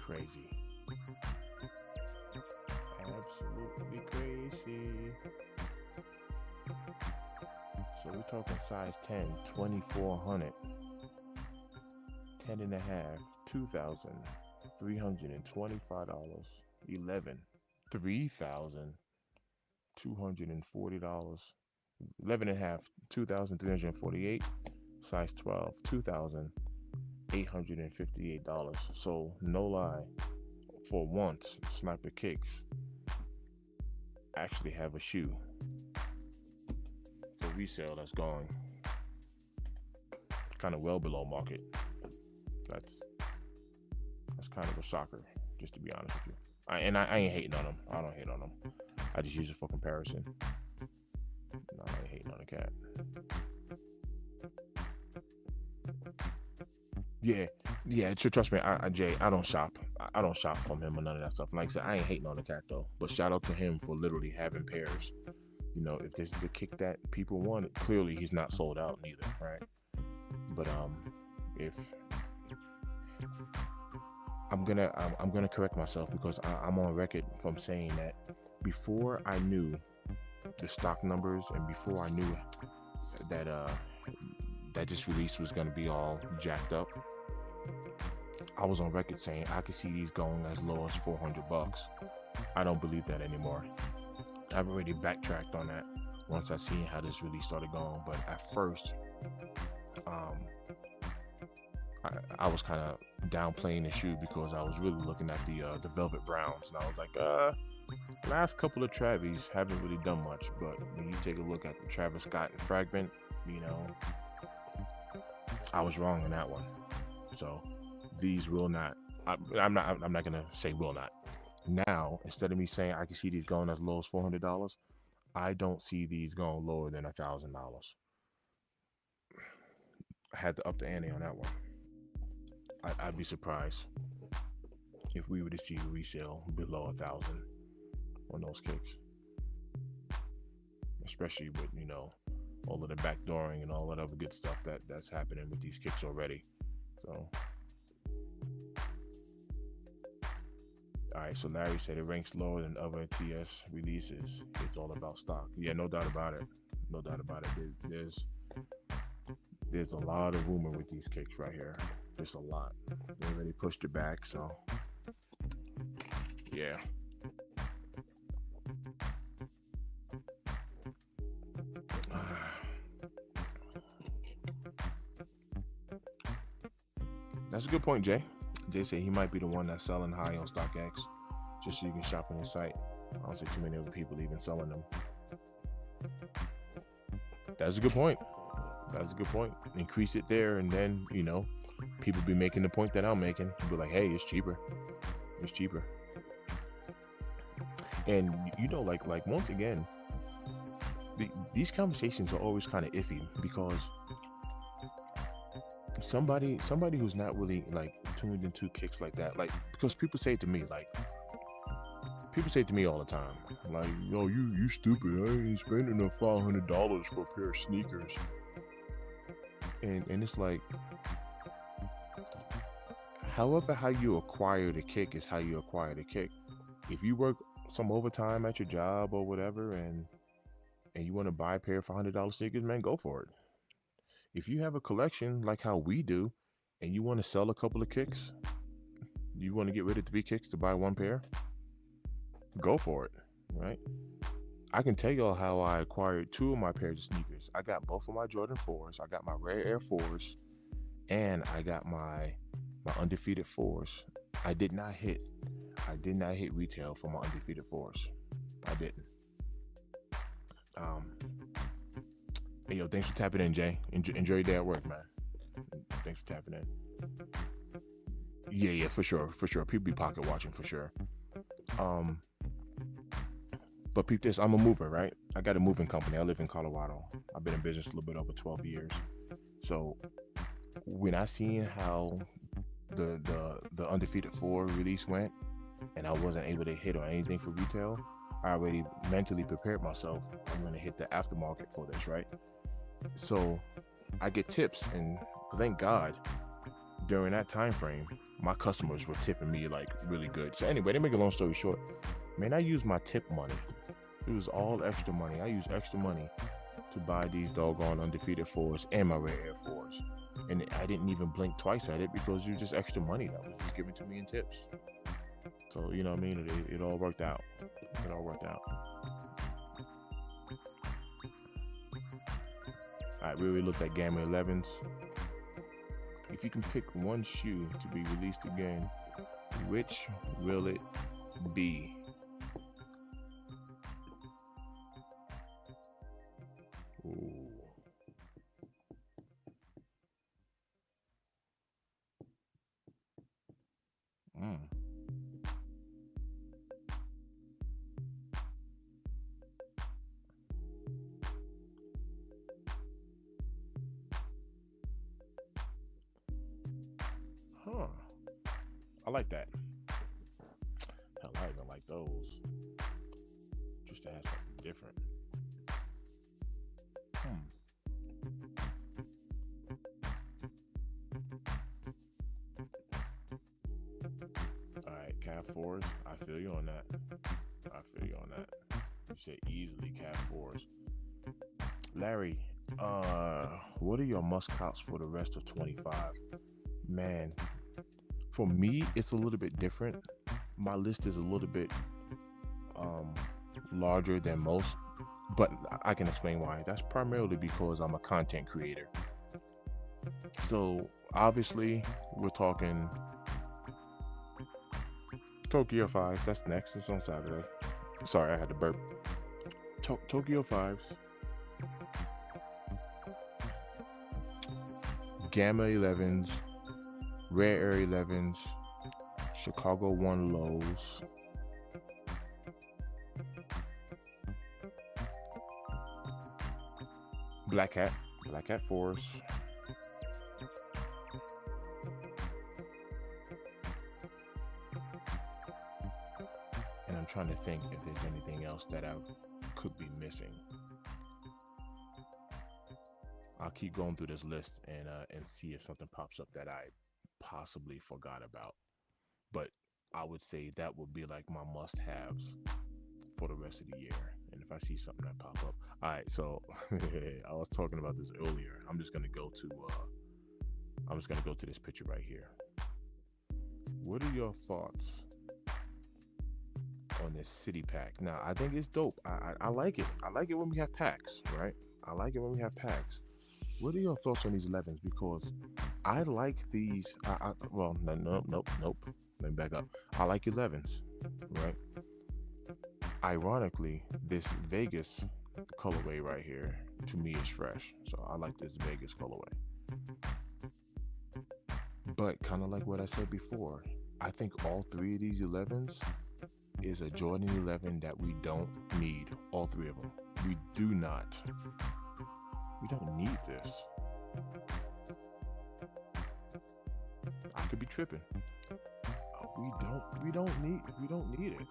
Crazy. Absolutely crazy. So we're talking size 10, $2,400. 10 and a half, $2,325. 11, $3,240. 11 and a half, $2,348. Size 12, $2,858. So no lie, for once, Sniper Kicks actually have a shoe for resale that's going kind of well below market. That's kind of a shocker, just to be honest with you. I ain't hating on them. I don't hate on them. I just use it for comparison. No, I ain't hating on the cat. Yeah. Trust me, Jay, I don't shop. I don't shop from him or none of that stuff. Like I said, I ain't hating on the cat though. But shout out to him for literally having pairs. You know, if this is a kick that people want, clearly he's not sold out neither, right? But if I'm gonna correct myself, because I'm on record from saying that before I knew the stock numbers and before I knew that that this release was gonna be all jacked up, I was on record saying I could see these going as low as $400. I don't believe that anymore. I've already backtracked on that. once I seen how this really started going. But at first, um, I was kind of downplaying the shoe because I was really looking at the velvet browns, and I was like, last couple of Travis haven't really done much. But when you take a look at the Travis Scott and Fragment, you know, I was wrong on that one. So these will not. I'm not. I'm not gonna say will not. Now, instead of me saying I can see these going as low as $400, I don't see these going lower than $1,000. I had to up the ante on that one. I'd be surprised if we were to see resale below 1,000 on those kicks, especially with all of the backdooring and all that other good stuff that's happening with these kicks already. So, all right. So Larry said it ranks lower than other TS releases. It's all about stock. Yeah, no doubt about it. No doubt about it. There's a lot of rumor with these kicks right here. There's a lot. They already pushed it back, so yeah. That's a good point, Jay. Jay said he might be the one that's selling high on StockX, just so you can shop on his site. I don't see too many other people even selling them. That's a good point. That's a good point. Increase it there, and then people be making the point that I'm making. Be like, hey, it's cheaper. It's cheaper. And like once again, these conversations are always kind of iffy because somebody who's not really like tuned into kicks like that, like because people say to me all the time, like, yo, you stupid. I ain't spending enough $500 for a pair of sneakers. And it's like, however, how you acquire the kick is how you acquire the kick. If you work some overtime at your job or whatever, and you want to buy a pair of $500 sneakers, man, go for it. If you have a collection like how we do, and you want to sell a couple of kicks, you want to get rid of 3 kicks to buy 1 pair, go for it, right? I can tell y'all how I acquired 2 of my pairs of sneakers. I got both of my Jordan 4s. I got my Rare Air 4s, and I got my Undefeated 4s. I did not hit retail for my Undefeated 4s. I didn't. Hey, yo, thanks for tapping in, Jay. Enjoy your day at work, man. Thanks for tapping in. Yeah, for sure. People be pocket watching for sure. But peep this, I'm a mover, right? I got a moving company. I live in Colorado. I've been in business a little bit over 12 years. So when I seen how the Undefeated 4 release went, and I wasn't able to hit on anything for retail, I already mentally prepared myself. I'm going to hit the aftermarket for this, right? So I get tips, and thank God during that time frame, my customers were tipping me like really good. So anyway, to make a long story short, man, I used my tip money. It was all extra money. I used extra money to buy these doggone Undefeated 4s and my Rare Air 4s. And I didn't even blink twice at it because it was just extra money that was just given to me in tips. So, you know what I mean? It all worked out. It all worked out. All right, we already looked at Gamma 11s. If you can pick one shoe to be released again, which will it be? Ooh. Huh. I like that. Hell, I even like those. Just to have something different. Alright, Calf 4s. I feel you on that. You said easily Calf 4s. Larry, what are your must-cops for the rest of 25? Man, for me, it's a little bit different. My list is a little bit larger than most. But I can explain why. That's primarily because I'm a content creator. So obviously, we're talking Tokyo 5s. That's next. It's on Saturday. Sorry, I had to burp. Tokyo 5s, Gamma 11s, Rare Air 11s, Chicago 1 lows, Black Hat 4s, and I'm trying to think if there's anything else that I could be missing. I'll keep going through this list and see if something pops up that I possibly forgot about. But I would say that would be like my must-haves for the rest of the year. And if I see something that pop up, all right. So I was talking about this earlier. I'm just gonna go to this picture right here. What are your thoughts on this city pack? Now, I think it's dope. I like it. I like it when we have packs, right? I like it when we have packs. What are your thoughts on these 11s? Because I like these. Well, nope. Let me back up. I like 11s, right? Ironically, this Vegas colorway right here to me is fresh. So I like this Vegas colorway. But kind of like what I said before, I think all three of these 11s is a Jordan 11 that we don't need. All three of them. We do not. We don't need this. I could be tripping. We don't need it.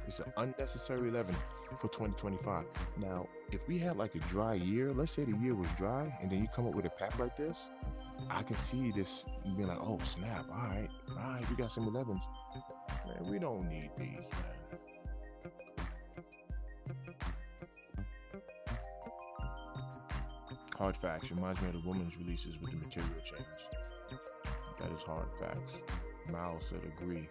It's an unnecessary 11 for 2025. Now, if we had like a dry year, let's say the year was dry, and then you come up with a pack like this, I can see this being like, oh snap, all right, we got some 11s. Man, we don't need these, man. Hard facts reminds me of the women's releases with the material change. That is hard facts. Mal said agree.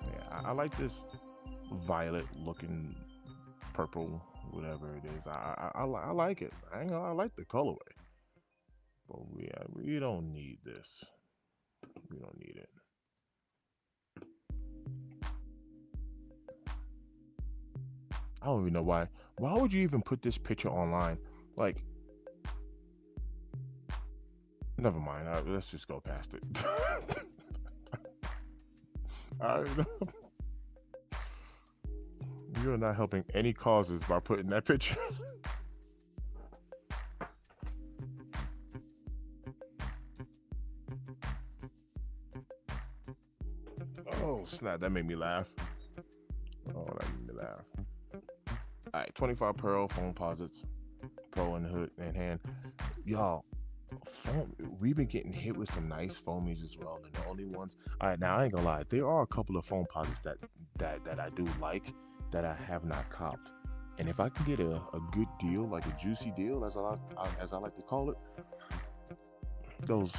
Yeah, I like this violet looking purple, whatever it is. I like it. I like the colorway. But we don't need this. We don't need it. I don't even know why. Why would you even put this picture online? Like, never mind. Let's just go past it. You're not helping any causes by putting that picture. Oh, snap. That made me laugh. Oh, that made me laugh. All right, 25 Pearl Foamposites, Pro and hood and hand. Y'all, foam. We've been getting hit with some nice foamies as well. And the only ones. All right, now I ain't gonna lie. There are a couple of Foamposites that I do like that I have not copped. And if I can get a good deal, like a juicy deal, as I like to call it, the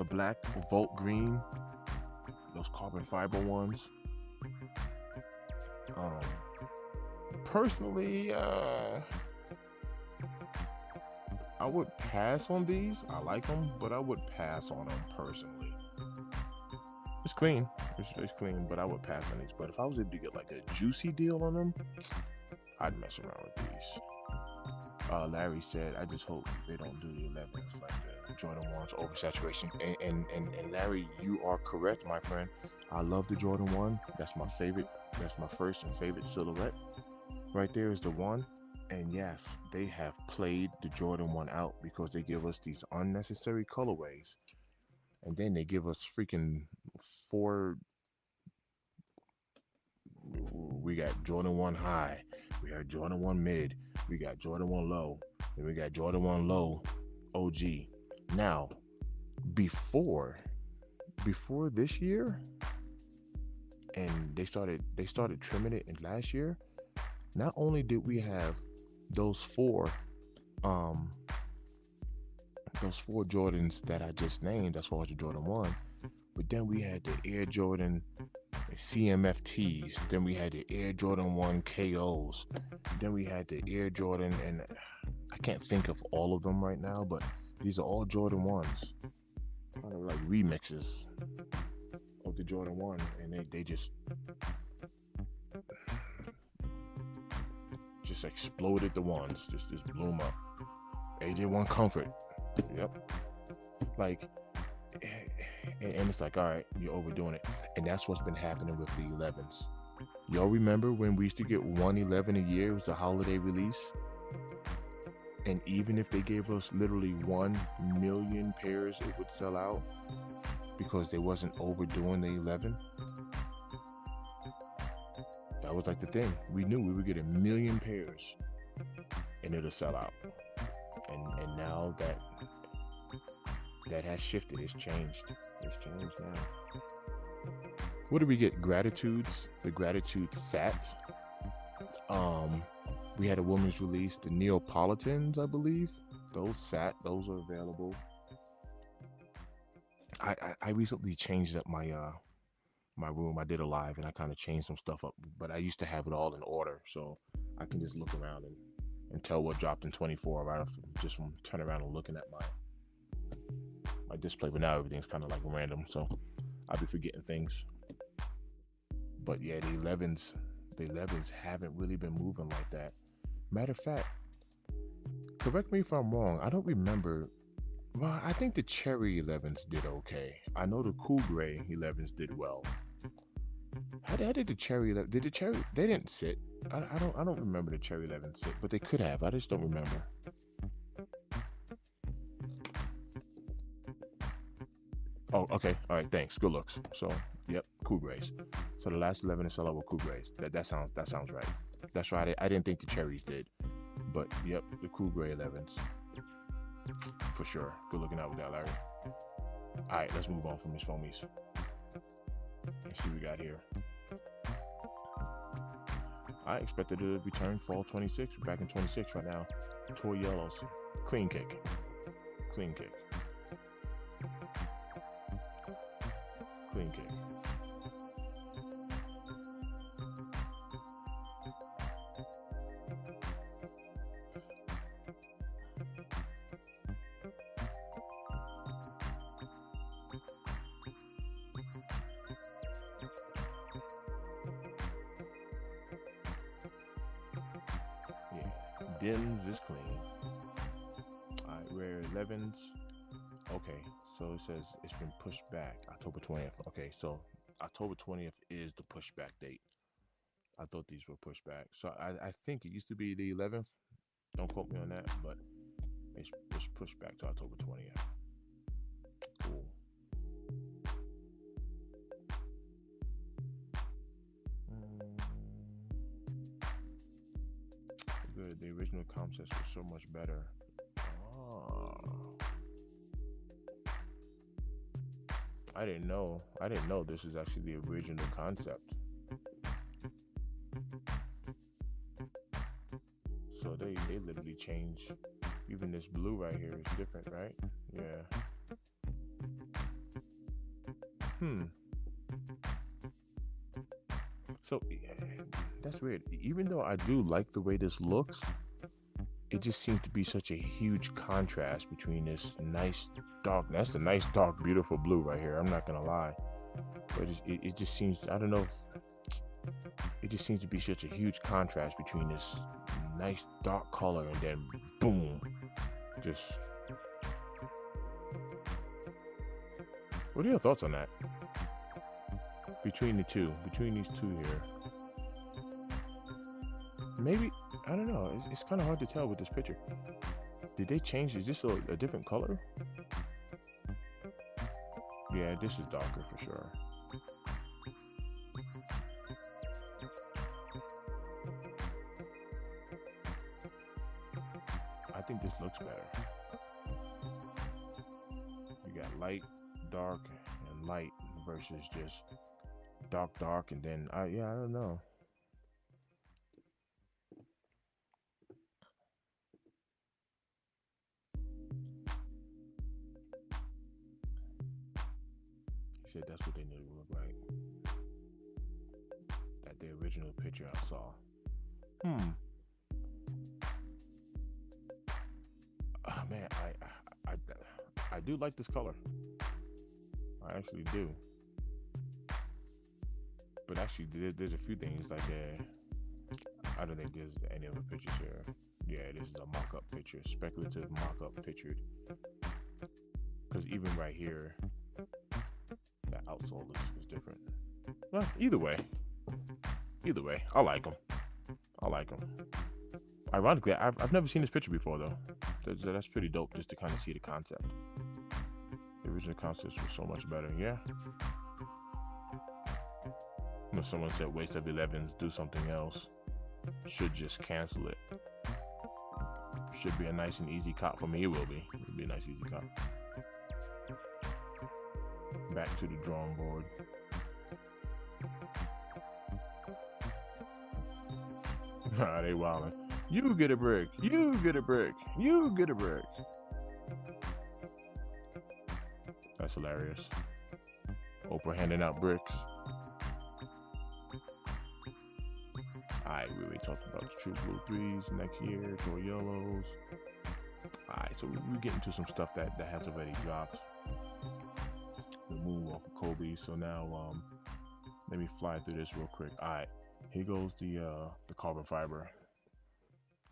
black Volt Green, those carbon fiber ones. Personally, I would pass on these. I like them, but I would pass on them personally. It's clean. It's clean, but I would pass on these. But if I was able to get like a juicy deal on them, I'd mess around with these. Larry said, I just hope they don't do the 11s like the Jordan 1's oversaturation. And Larry, you are correct, my friend. I love the Jordan 1. That's my favorite. That's my first and favorite silhouette. Right there is the 1. And yes, they have played the Jordan 1 out because they give us these unnecessary colorways. And then they give us freaking 4. We got Jordan 1 high. We got Jordan 1 mid. We got Jordan 1 low. And we got Jordan 1 low OG. Now, before this year, and they started trimming it in last year, not only did we have those four Jordans that I just named as far as the Jordan 1, but then we had the Air Jordan CMFTs. Then we had the Air Jordan 1 KOs. Then we had the Air Jordan, and I can't think of all of them right now, but these are all Jordan 1s. Kind of like remixes of the Jordan 1, and they just exploded the ones. Just blew them up. AJ1 Comfort. Yep. Like, and it's like, all right, you're overdoing it. And that's what's been happening with the 11s. Y'all remember when we used to get 111 a year? It was a holiday release. And even if they gave us literally 1 million pairs, it would sell out because they wasn't overdoing the 11. That was like the thing. We knew we would get 1 million pairs and it'll sell out. And now that has shifted. It's changed. It's changed now. What did we get? Gratitudes. The Gratitude Sat. We had a women's release, the Neapolitans, I believe. Those sat. Those are available. I recently changed up my my room. I did a live and I kind of changed some stuff up, but I used to have it all in order, so I can just look around and tell what dropped in 24 right off, just from turning around and looking at my display. But now everything's kind of like random, so I'll be forgetting things. But yeah, the 11s haven't really been moving like that. Matter of fact, correct me if I'm wrong, I don't remember. Well, I think the Cherry 11s did okay. I know the Cool Gray 11s did well. How did the Cherry 11? Did the Cherry? They didn't sit. I don't remember the Cherry 11 sit, but they could have. I just don't remember. Oh, okay. All right. Thanks. Good looks. So, yep. Cool Grays. So the last 11 to sell out with Cool Grays. That sounds right. That's right. I didn't think the Cherries did, but yep, the Cool Gray 11s. For sure. Good looking out with that, Larry. All right, let's move on from these foamies. Let's see what we got here. I expected to return fall 26. We're back in 26 right now. Toy yellows. Clean kick. Clean kick. Clean kick. Dims is clean. Alright, rare 11s. Okay, so it says it's been pushed back October 20th. Okay, so October 20th is the pushback date. I thought these were pushed back. So I think it used to be the 11th. Don't quote me on that, but it's pushed back to October 20th. Cool. Good. The original concepts were so much better. I didn't know this is actually the original concept. So they literally changed. Even this blue right here is different, right? Yeah. So that's weird. Even though I do like the way this looks, it just seems to be such a huge contrast between this nice dark. That's the nice dark beautiful blue right here. I'm not gonna lie, but it just seems, I don't know, it just seems to be such a huge contrast between this nice dark color and then boom, just. What are your thoughts on that? Between these two here. Maybe, I don't know, it's kind of hard to tell with this picture. Did they change? Is this a different color? Yeah, this is darker for sure. I think this looks better. You got light, dark, and light versus just dark, and then, I don't know. He said that's what they need to look like. original picture I saw. Oh, man, I do like this color. I actually do. But actually, there's a few things like I don't think there's any other pictures here. Yeah, this is a mock-up picture, speculative mock-up pictured. Because even right here, the outsole is different. Well, either way, I like them. Ironically, I've never seen this picture before though. That's pretty dope just to kind of see the concept. The original concept was so much better. Yeah. When someone said waste of 11s, do something else. Should just cancel it. Should be a nice and easy cop for me. It will be. It'll be a nice easy cop. Back to the drawing board. Nah, they wildin'. You get a brick. You get a brick. You get a brick. That's hilarious. Oprah handing out bricks. Alright, we already talked about the True Blue 3s next year, Toy Yellows. Alright, so we're getting to some stuff that has already dropped. The Moonwalker Kobe. So now, let me fly through this real quick. Alright, here goes the carbon fiber.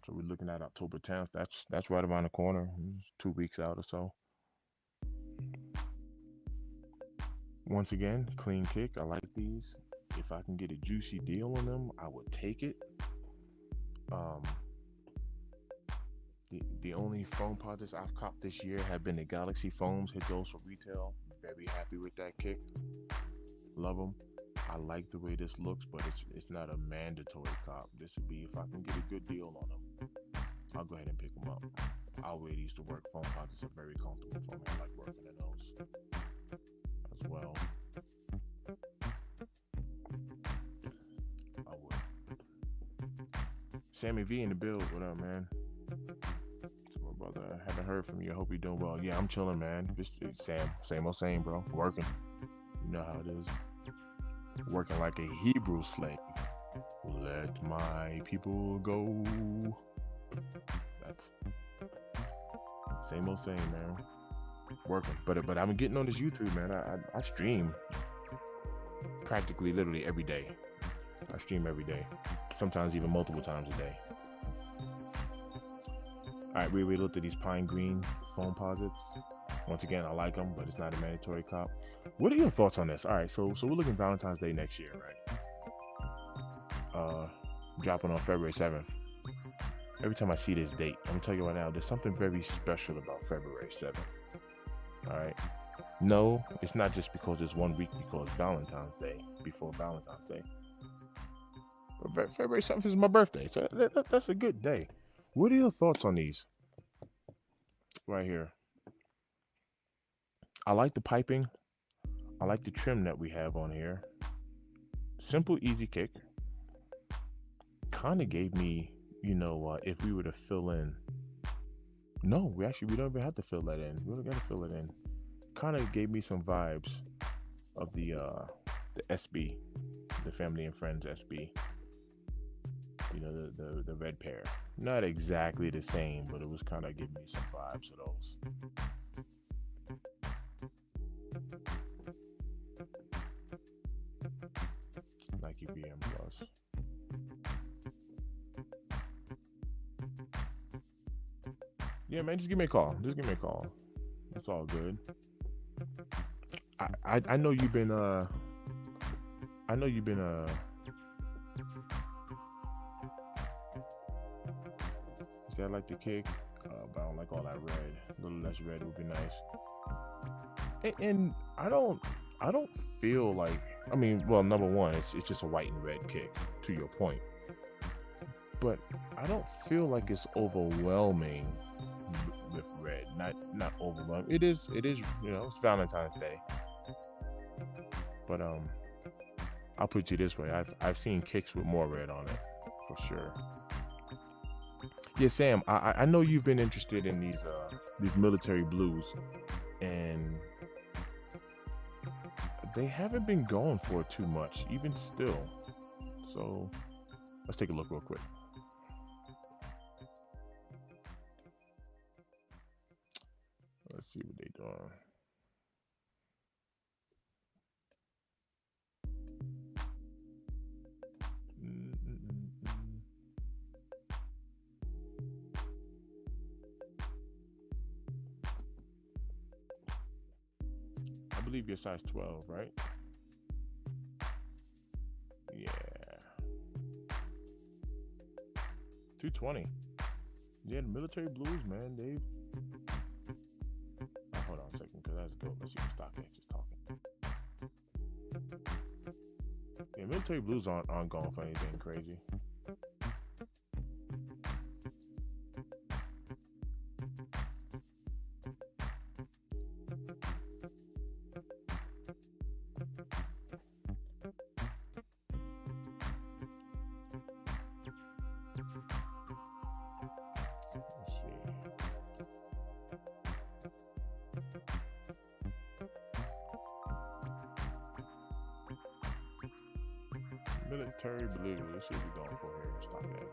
So we're looking at October 10th. That's right around the corner. It's 2 weeks out or so. Once again, clean kick. I like these. If I can get a juicy deal on them, I would take it. The only Foamposites I've copped this year have been the Galaxy Foams. Hit those for retail. Very happy with that kick. Love them. I like the way this looks, but it's not a mandatory cop. This would be if I can get a good deal on them. I'll go ahead and pick them up. I'll wear these to work. Foamposites are very comfortable for me. I like working in those as well. I would. Sammy V in the build. What up, man? So my brother, I haven't heard from you. I hope you're doing well. Yeah, I'm chilling, man. Just same old same, bro. Working. You know how it is. Working like a Hebrew slave. Let my people go. That's same old same, man. Working, but I'm getting on this YouTube, man. I stream practically, literally every day. I stream every day, sometimes even multiple times a day. All right, we looked at these pine green Foamposites. Once again, I like them, but it's not a mandatory cop. What are your thoughts on this? All right, so we're looking Valentine's Day next year, right? Dropping on February 7th. Every time I see this date, I'm gonna tell you right now, there's something very special about February 7th. All right. No, it's not just because it's 1 week because Valentine's Day, before Valentine's Day. But February 7th is my birthday, so that's a good day. What are your thoughts on these? Right here. I like the piping. I like the trim that we have on here. Simple, easy kick. Kind of gave me, if we were to fill in. No, we don't even have to fill that in. We don't got to fill it in. Kind of gave me some vibes of the SB, the Family and Friends SB. The red pair. Not exactly the same, but it was kind of giving me some vibes of those. Nike BM Plus. Yeah, man, just give me a call. It's all good. I know you've been I like the kick, but I don't like all that red. A little less red would be nice. And I don't feel like, number one, it's just a white and red kick, to your point. But I don't feel like it's overwhelming with red. Not overwhelming. It is, it's Valentine's Day. But I'll put you this way. I've seen kicks with more red on it, for sure. Yeah, Sam, I know you've been interested in these military blues, and they haven't been going for it too much, even still. So let's take a look real quick. Let's see what they're doing. I believe you're size 12, right? Yeah. 220. Yeah, the military blues, man. They. Oh, hold on a second, because that's good. Let's see what stock is talking. Yeah, military blues aren't going for anything crazy. Military blue. Let's see what we're going for here. Stop that.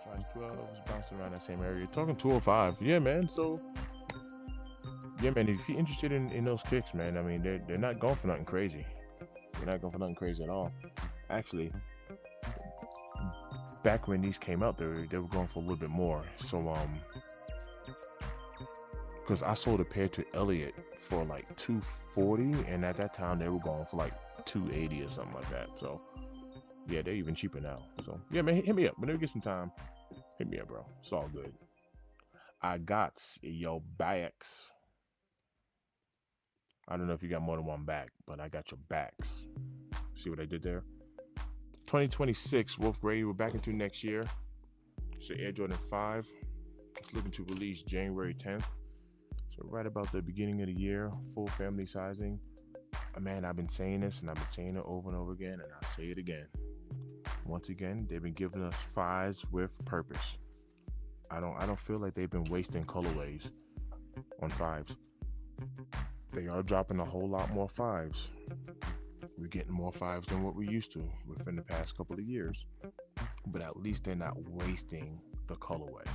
Size 12 is bouncing around that same area. You're talking 205. Yeah, man. So, yeah, man. If you're interested in those kicks, man, I mean, they're not going for nothing crazy. They're not going for nothing crazy at all. Actually, back when these came out, they were going for a little bit more. So, because I sold a pair to Elliot for like $240, and at that time they were going for like $280 or something like that. So yeah, they're even cheaper now. So yeah, man, hit me up whenever you get some time. Hit me up, bro. It's all good. I got your backs. I don't know if you got more than one back, but I got your backs. See what I did there? 2026 Wolf Gray. We're back into next year. It's the Air Jordan 5. It's looking to release January 10th. So right about the beginning of the year, full family sizing. Man, I've been saying this and I've been saying it over and over again, and I'll say it again. Once again, they've been giving us 5s with purpose. I don't feel like they've been wasting colorways on 5s. They are dropping a whole lot more 5s. We're getting more 5s than what we used to within the past couple of years. But at least they're not wasting the colorway.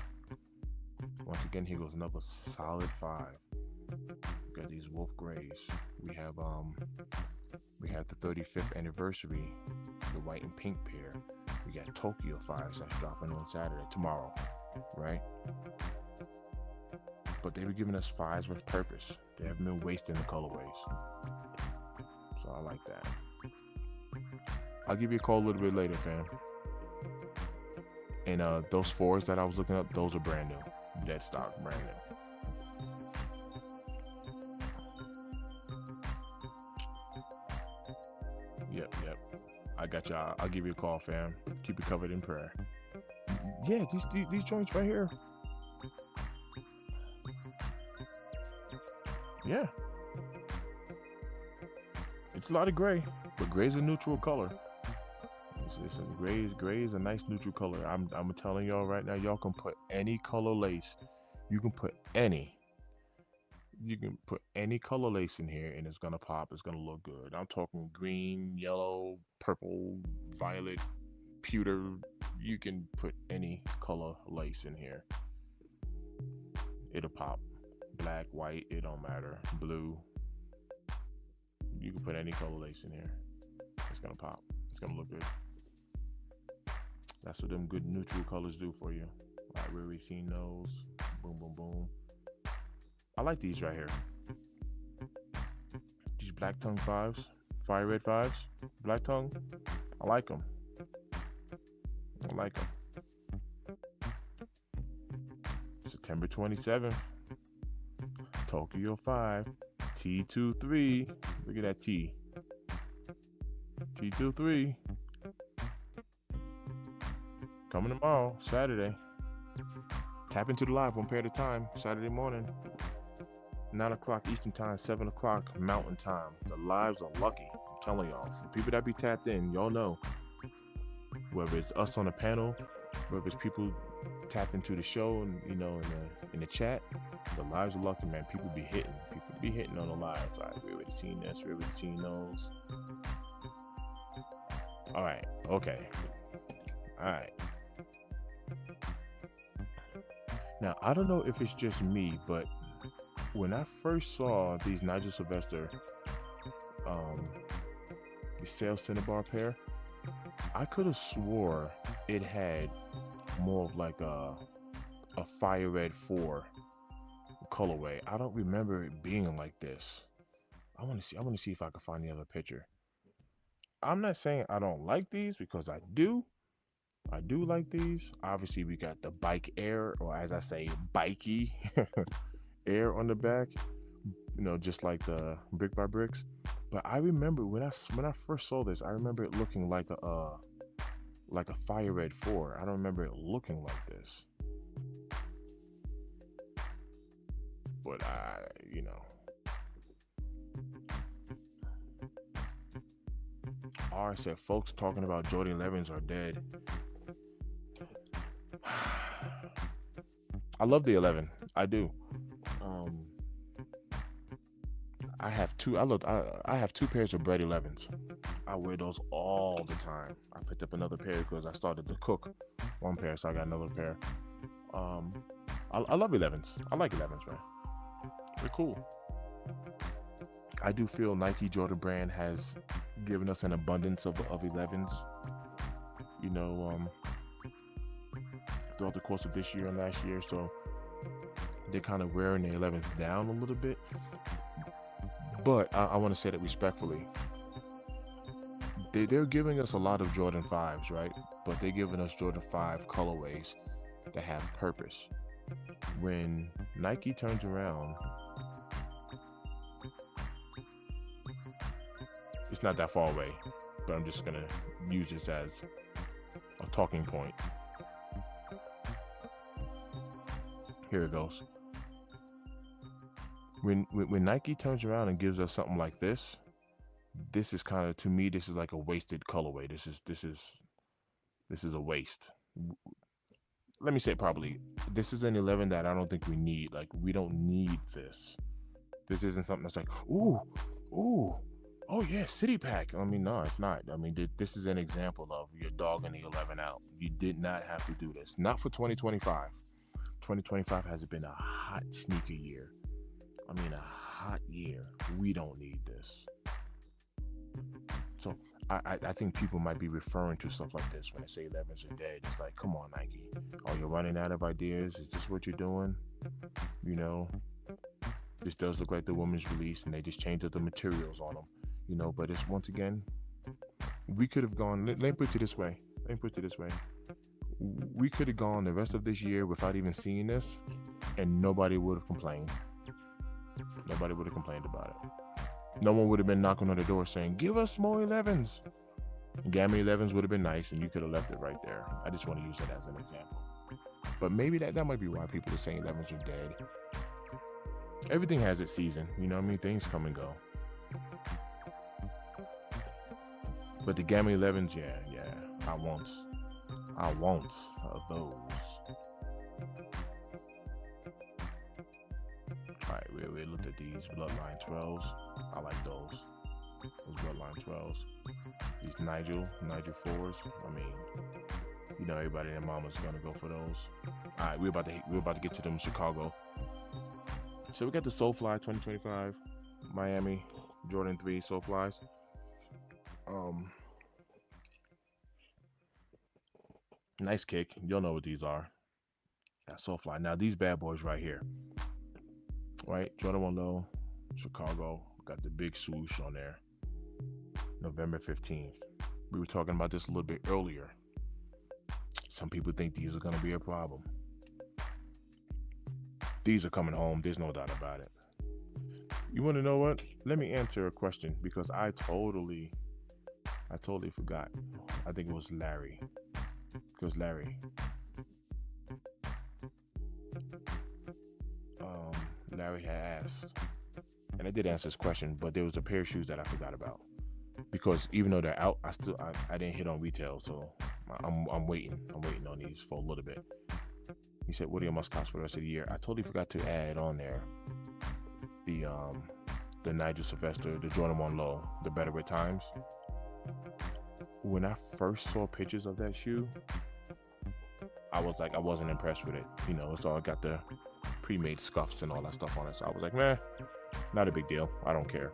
Once again, here goes another solid 5. We got these Wolf Grays. We have the 35th anniversary, the white and pink pair. We got Tokyo 5s that's dropping on Saturday, tomorrow, right? But they were giving us 5s with purpose. They haven't been wasting the colorways. So I like that. I'll give you a call a little bit later, fam. And those 4s that I was looking up, those are brand new. Dead stock, brand new. Yep. I got y'all. I'll give you a call, fam. Keep it covered in prayer. Yeah, these joints right here. Yeah. It's a lot of gray, but gray's a neutral color. Gray is a nice neutral color. I'm telling y'all right now, y'all can put any color lace. You can put any color lace in here and it's gonna pop. It's gonna look good. I'm talking green, yellow, purple, violet, pewter. You can put any color lace in here. It'll pop. Black, white, it don't matter. Blue. You can put any color lace in here. It's gonna pop. It's gonna look good. That's what them good neutral colors do for you. Like where we seen those. Boom, boom, boom. I like these right here. These black tongue 5s. Fire red 5s. Black tongue. I like them. September 27th. Tokyo 5. T23. Look at that T. T23. Coming tomorrow, Saturday. Tap into the live one pair at a time, Saturday morning. 9 o'clock Eastern time, 7 o'clock Mountain time. The lives are lucky. I'm telling y'all. For people that be tapped in, y'all know. Whether it's us on the panel, whether it's people tapped into the show, and in the chat, the lives are lucky, man. People be hitting on the lives. All right, we already seen this, we already seen those. All right, okay, all right. Now I don't know if it's just me, but when I first saw these Nigel Sylvester, the Sale Cinnabar pair, I could have swore it had more of like a fire red 4 colorway. I don't remember it being like this. I want to see if I can find the other picture. I'm not saying I don't like these, because I do. I do like these. Obviously, we got the Bike Air, or as I say, Bikey Air on the back. Just like the Brick by Bricks. But I remember when I first saw this, I remember it looking like a fire red 4. I don't remember it looking like this. But R said folks talking about Jordan 11s are dead. I love the 11. I do. I have two. I have 2 pairs of Bread 11s. I wear those all the time. I picked up another pair because I started to cook one pair, so I got another pair. I love 11s. I like 11s, man. They're cool. I do feel Nike Jordan Brand has given us an abundance of 11s. Throughout the course of this year and last year, so they're kind of wearing the 11s down a little bit. But I want to say that respectfully. They're giving us a lot of Jordan 5s, right? But they're giving us Jordan 5 colorways that have purpose. When Nike turns around, it's not that far away, but I'm just going to use this as a talking point. Here it goes. When Nike turns around and gives us something like this is kind of, to me, this is like a wasted colorway. This is a waste. Let me say it properly. This is an 11 that I don't think we need. Like, we don't need this. This isn't something that's like, ooh, oh yeah, City Pack. I mean, no, it's not. I mean, this is an example of your dog in the 11 out. You did not have to do this. Not for 2025. 2025 has been a hot sneaker year. I mean, a hot year. We don't need this. So I think people might be referring to stuff like this when they say 11s are dead. It's like, come on, Nike. Oh, you're running out of ideas? Is this what you're doing? This does look like the women's release, and they just changed up the materials on them. But it's, once again, we could have gone, let me put it this way. We could have gone the rest of this year without even seeing this, and nobody would have complained. Nobody would have complained about it. No one would have been knocking on the door saying, give us more 11s. Gamma 11s would have been nice, and you could have left it right there. I just want to use it as an example. But maybe that might be why people are saying 11s are dead. Everything has its season. Things come and go. But the Gamma 11s, yeah. I want those. Alright, we looked at these Bloodline 12s. I like those. Those Bloodline 12s. These Nigel 4s. I mean, everybody and their mama's gonna go for those. Alright, we're about to get to them in Chicago. So we got the Soulfly 2025 Miami Jordan 3 Soulflies. Nice kick. You'll know what these are. That Soulfly. Now these bad boys right here. Right? Jordan 1 Low, Chicago. Got the big swoosh on there. November 15th. We were talking about this a little bit earlier. Some people think these are going to be a problem. These are coming home. There's no doubt about it. You want to know what? Let me answer a question, because I totally forgot. I think it was Larry. Larry had asked, and I did answer this question, but there was a pair of shoes that I forgot about, because even though they're out, I didn't hit on retail, so I'm waiting on these for a little bit. He said, what are your must costs for the rest of the year? I totally forgot to add on there the Nigel Sylvester, the Jordan 1 Low, the Better with Times. When I first saw pictures of that shoe, I was like, I wasn't impressed with it. You know, it's all got the pre-made scuffs and all that stuff on it. So I was like, nah, not a big deal. I don't care.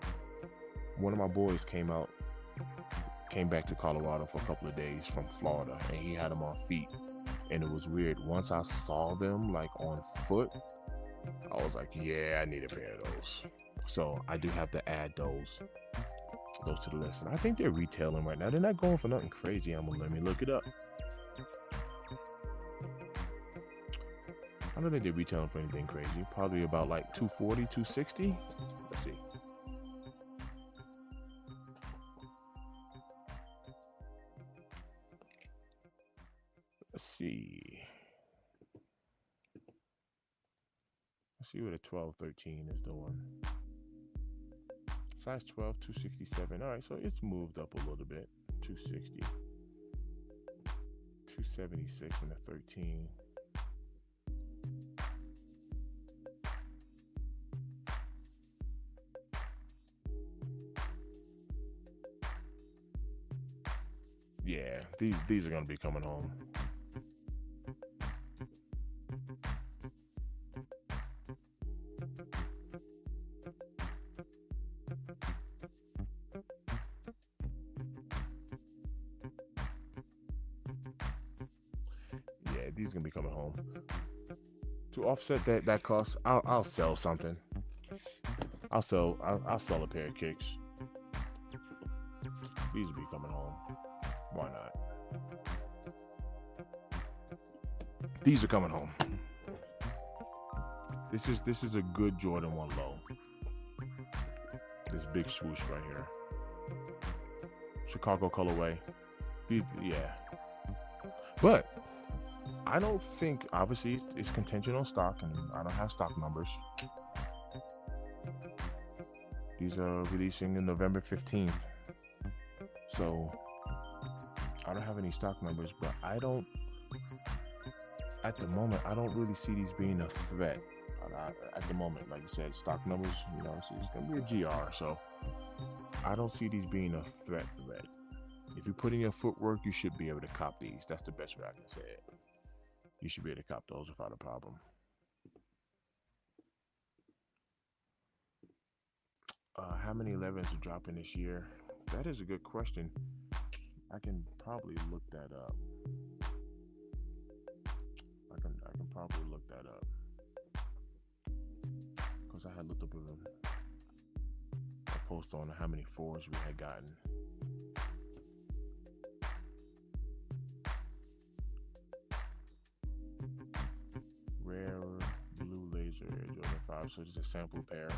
One of my boys came back to Colorado for a couple of days from Florida, and he had them on feet. And it was weird. Once I saw them like on foot, I was like, yeah, I need a pair of those. So I do have to add those to the list. And I think they're retailing right now. They're not going for nothing crazy. Let me look it up. I don't think they're retailing for anything crazy. Probably about like $240, $260. Let's see. Let's see what a 12, 13 is doing. Size 12, 267. All right, so it's moved up a little bit. 260. 276 and a 13. Yeah, these are gonna be coming home. Yeah, these are gonna be coming home. To offset that cost, I'll sell something. I'll sell a pair of kicks. These will be coming home. Why not? These are coming home. This is a good Jordan 1 Low. This big swoosh right here. Chicago colorway. Yeah. But I don't think, obviously, it's contingent on stock, and I don't have stock numbers. These are releasing on November 15th. So I don't have any stock numbers, but at the moment, I don't really see these being a threat. At the moment, like you said, stock numbers, you know, it's going to be a GR. So I don't see these being a threat. If you put in your footwork, you should be able to cop these. That's the best way I can say it. You should be able to cop those without a problem. How many 11s are dropping this year? That is a good question. I can probably look that up. I can probably look that up. Because I had looked up a post on how many 4s we had gotten. Rare blue laser Jordan 5, so it's a sample pair.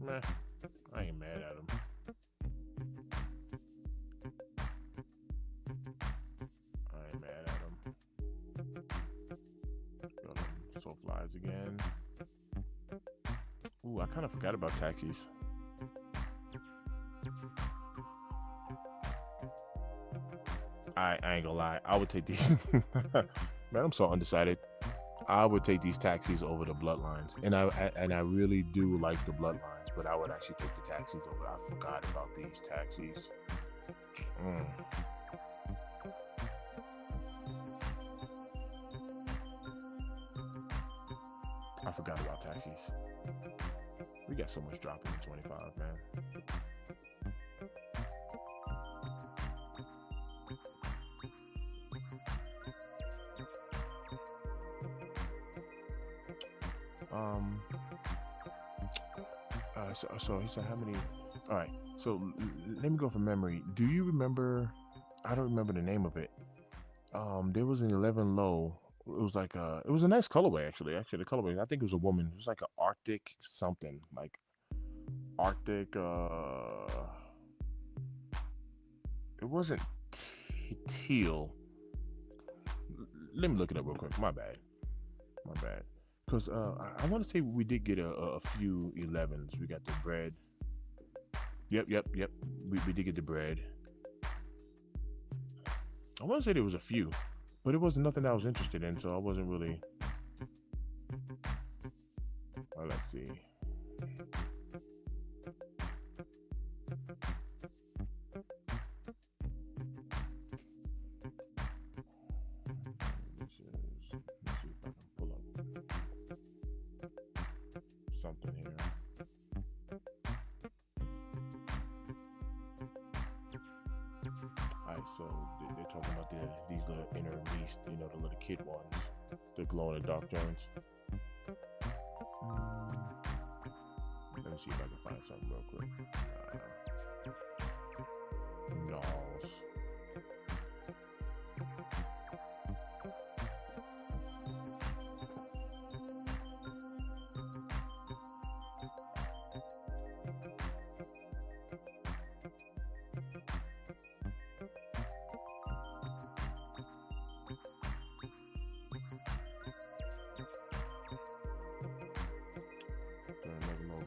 Meh, I ain't mad at him. So flies again. Ooh, I kind of forgot about taxis. I ain't gonna lie. I would take these. Man, I'm so undecided. I would take these taxis over the bloodlines, and I really do like the bloodlines, but I would actually take the taxis over. I forgot about these taxis. I forgot about taxis. We got so much dropping in 25, man. So he said how many? All right. So let me go from memory. Do you remember? I don't remember the name of it. There was an 11 low. It was like it was a nice colorway actually. Actually, the colorway. I think it was a woman. It was like an Arctic something, like Arctic. It wasn't teal. Let me look it up real quick. My bad. Because I want to say we did get a few 11s. We got the bread. Yep. We did get the bread. I want to say there was a few, but it wasn't nothing I was interested in, so I wasn't really. Let's see. Let's see if I can pull up something here. Alright, so they're talking about these little inner beasts, the little kid ones, the glow in the dark joints. Let me see if I can find something real quick. Nulls.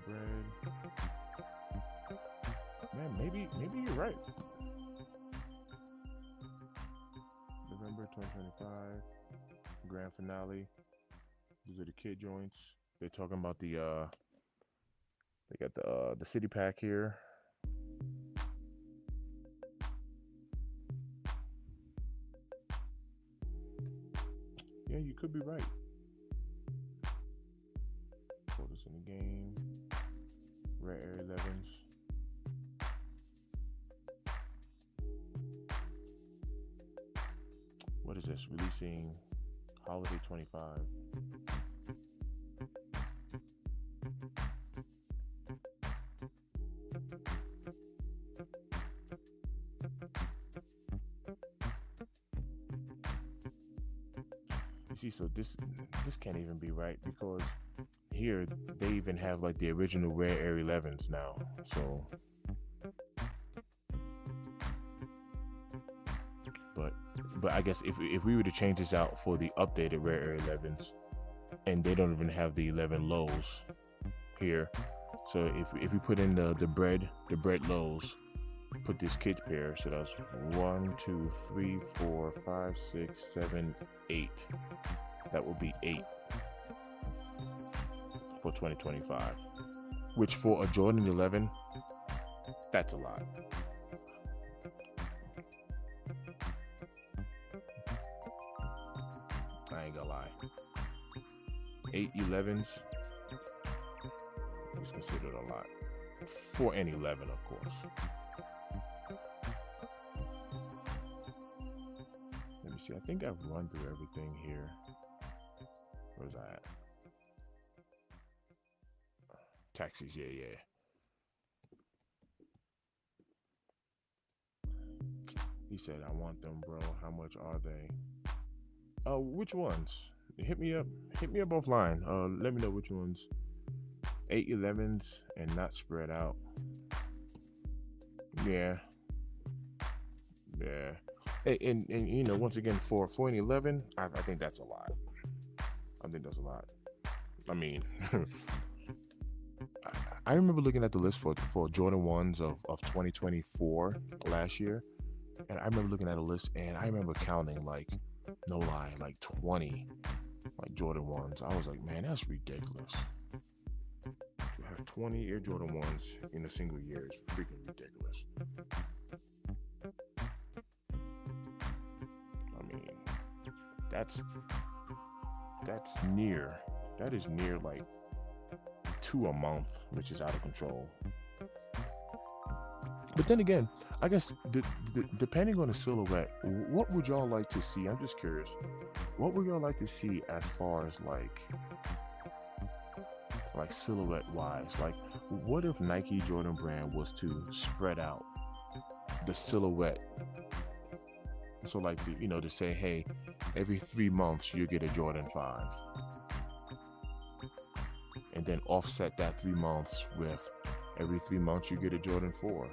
Bread. Man, maybe you're right. November 2025, grand finale. These are the kid joints. They're talking about they got the city pack here. Yeah, you could be right. Photos in the game. Rare Air 11s. What is this? Releasing Holiday 25. You see, so this can't even be right because here they even have like the original Rare Air 11s now. So, but I guess if we were to change this out for the updated Rare Air 11s, and they don't even have the 11 lows here. So if we put in the bread lows, put this kids pair. So that's 1, 2, 3, 4, 5, 6, 7, 8. That would be 8 for 2025. Which for a Jordan 11, that's a lot. I ain't gonna lie. 8 11s is considered a lot. For an 11, of course. Let me see. I think I've run through everything here. Where's that at? Taxis, yeah. He said, I want them, bro. How much are they? Which ones? Hit me up offline. Let me know which ones. 8 11s and not spread out. Yeah. And once again, for an 11, I think that's a lot. I think that's a lot. I mean, I remember looking at the list for Jordan 1s of 2024 last year, and I remember looking at a list and I remember counting, like, no lie, like 20 like Jordan 1s. I was like, man, that's ridiculous. To have 20 Air Jordan 1s in a single year is freaking ridiculous. I mean, that is near like 2 a month, which is out of control. But then again, I guess depending on the silhouette, what would y'all like to see? I'm just curious. What would y'all like to see as far as like silhouette wise? Like, what if Nike Jordan Brand was to spread out the silhouette? So like, to say, hey, every 3 months you get a Jordan 5. And then offset that 3 months with every 3 months you get a Jordan 4.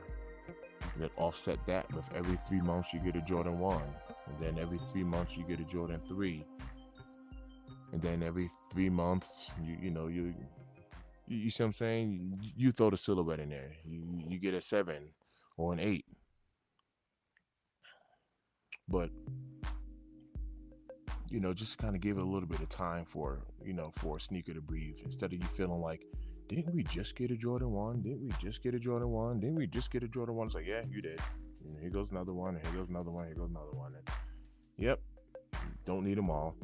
And then offset that with every 3 months you get a Jordan 1. And then every 3 months you get a Jordan 3. And then every 3 months, you see what I'm saying? You throw the silhouette in there. You get a 7 or an 8. But just kind of give it a little bit of time for for a sneaker to breathe, instead of you feeling like, didn't we just get a Jordan 1? Didn't we just get a Jordan 1? Didn't we just get a Jordan 1? It's like, yeah, you did. And here goes another one, and here goes another one, here goes another one. And yep, don't need them all.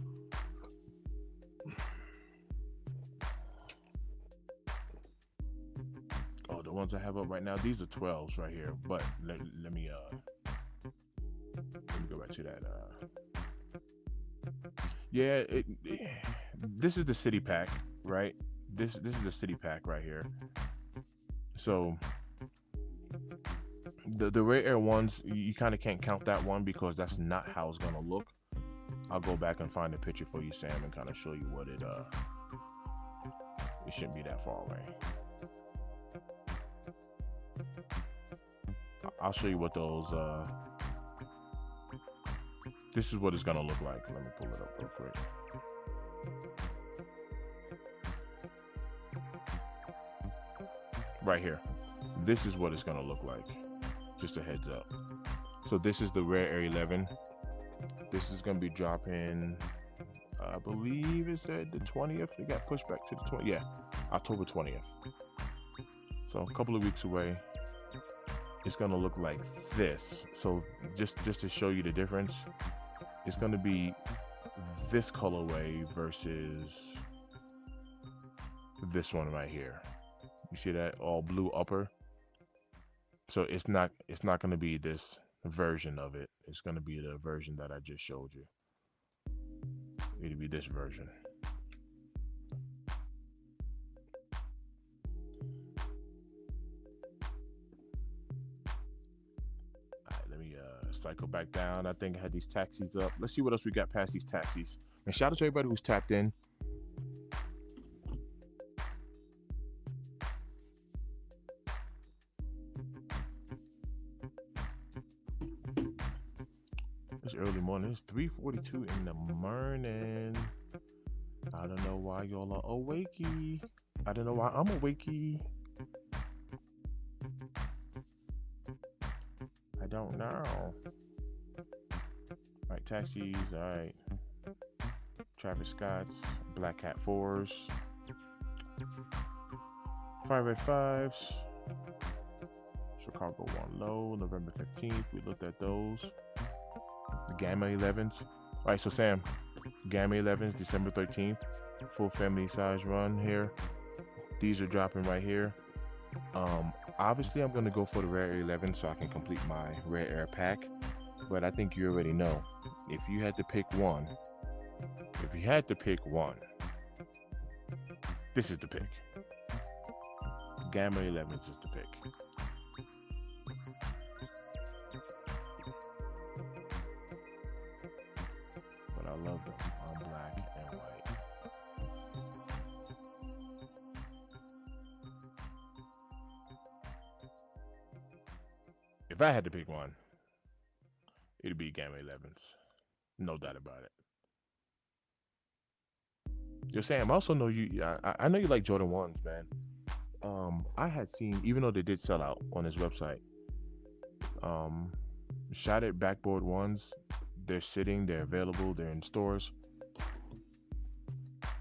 Oh, the ones I have up right now, these are 12s right here. But let me go back to that. Yeah, this is the city pack, right? This is the city pack right here. So the Rare Air ones, you kind of can't count that one because that's not how it's gonna look. I'll go back and find a picture for you, Sam, and kind of show you what it shouldn't be that far away. I'll show you what those this is what it's gonna look like. Let me pull it up real quick. Right here. This is what it's gonna look like. Just a heads up. So this is the Rare Air 11. This is gonna be dropping, I believe it said the 20th. It got pushed back to the 20th. Yeah, October 20th. So a couple of weeks away. It's gonna look like this. So just to show you the difference, it's gonna be this colorway versus this one right here. You see that all blue upper? So it's not gonna be this version of it. It's gonna be the version that I just showed you. It'll be this version. Cycle back down. I think I had these taxis up. Let's see what else we got past these taxis. And shout out to everybody who's tapped in. It's early morning. It's 3:42 in the morning. I don't know why y'all are awakey. I don't know why I'm awakey. I don't know. Alright, taxis, alright. Travis Scott's, Black Hat 4s. 585s. Chicago 1 low, November 15th. We looked at those. The Gamma 11s. Alright, so Sam, Gamma 11s, December 13th. Full family size run here. These are dropping right here. Obviously I'm going to go for the Rare Air 11 so I can complete my Rare Air pack, but I think you already know, if you had to pick one, this is the pick. Gamma 11s is the pick. But I love them on black and white. If I had to pick one, it'd be Gamma 11s. No doubt about it. Yo, Sam, I also know you. I know you like Jordan 1s, man. I had seen, even though they did sell out on his website, shattered backboard 1s. They're sitting. They're available. They're in stores.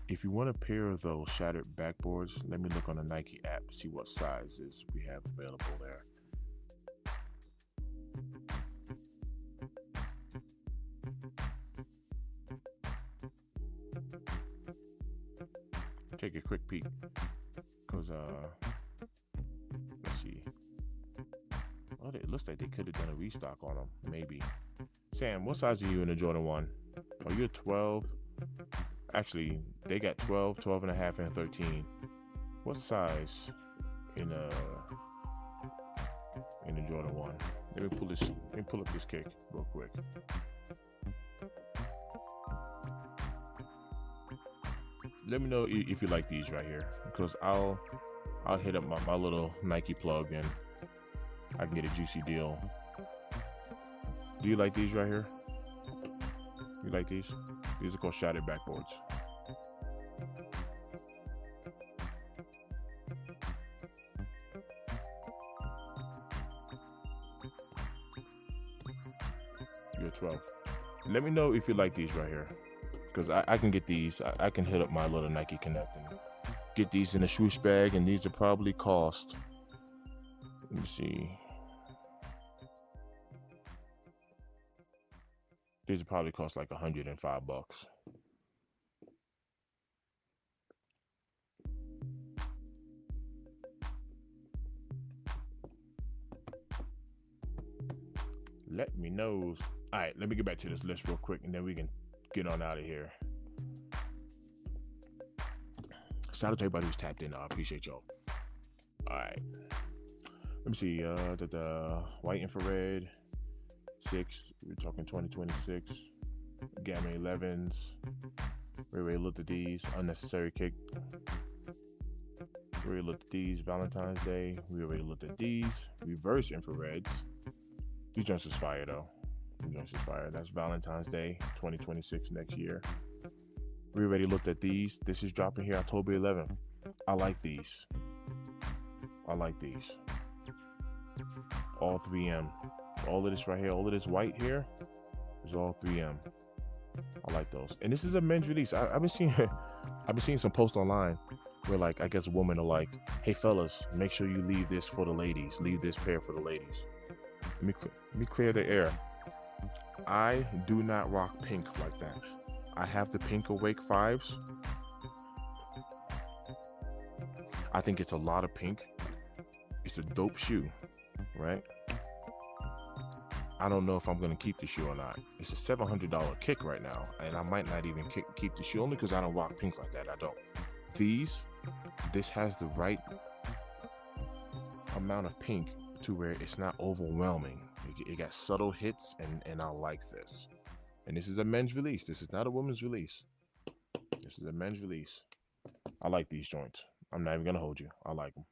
If you want a pair of those shattered backboards, let me look on the Nike app to see what sizes we have available there. Take a quick peek, because let's see. Well, it looks like they could have done a restock on them, maybe. Sam, what size are you in the Jordan 1? Are you a 12? Actually, they got 12, 12 and a half, and 13. What size in the Jordan 1? Let me pull up this kick real quick. Let me know if you like these right here, because I'll hit up my little Nike plug and I can get a juicy deal. Do you like these right here? You like these? These are called shattered backboards. You're 12. Let me know if you like these right here, because I can get these. I can hit up my little Nike Connect and get these in a swoosh bag, and these will probably cost. Let me see. These will probably cost like $105. Let me know. All right, let me get back to this list real quick, and then we can get on out of here. Shout out to everybody who's tapped in. I appreciate y'all. All right. Let me see. The white infrared 6. We're talking 2026. Gamma 11s. We already looked at these. Unnecessary kick. We already looked at these. Valentine's Day. We already looked at these. Reverse infrareds. These joints is fire though. These joints is fire. That's Valentine's Day 2026 next year. We already looked at these. This is dropping here October 11th. I like these. I like these. All 3M. All of this right here, all of this white here is all 3M. I like those. And this is a men's release. I've been seeing some posts online where, like, I guess women are like, hey fellas, make sure you leave this for the ladies. Leave this pair for the ladies. Let me clear the air. I do not rock pink like that. I have the Pink Awake 5s. I think it's a lot of pink. It's a dope shoe, right? I don't know if I'm going to keep the shoe or not. It's a $700 kick right now, and I might not even keep the shoe only because I don't rock pink like that. I don't. This has the right amount of pink to where it's not overwhelming. It got subtle hits, and I like this. And this is a men's release. This is not a women's release. This is a men's release. I like these joints. I'm not even going to hold you. I like them.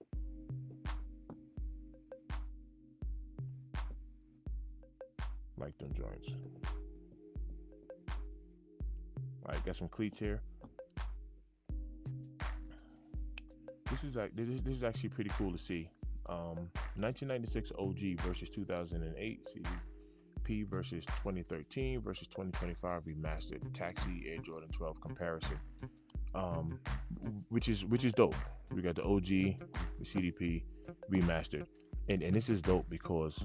Like them joints. All right, got some cleats here. This is actually pretty cool to see. 1996 OG versus 2008 CP versus 2013 versus 2025 remastered Taxi Air Jordan 12 comparison. Which is dope. We got the OG, the CDP remastered, and this is dope because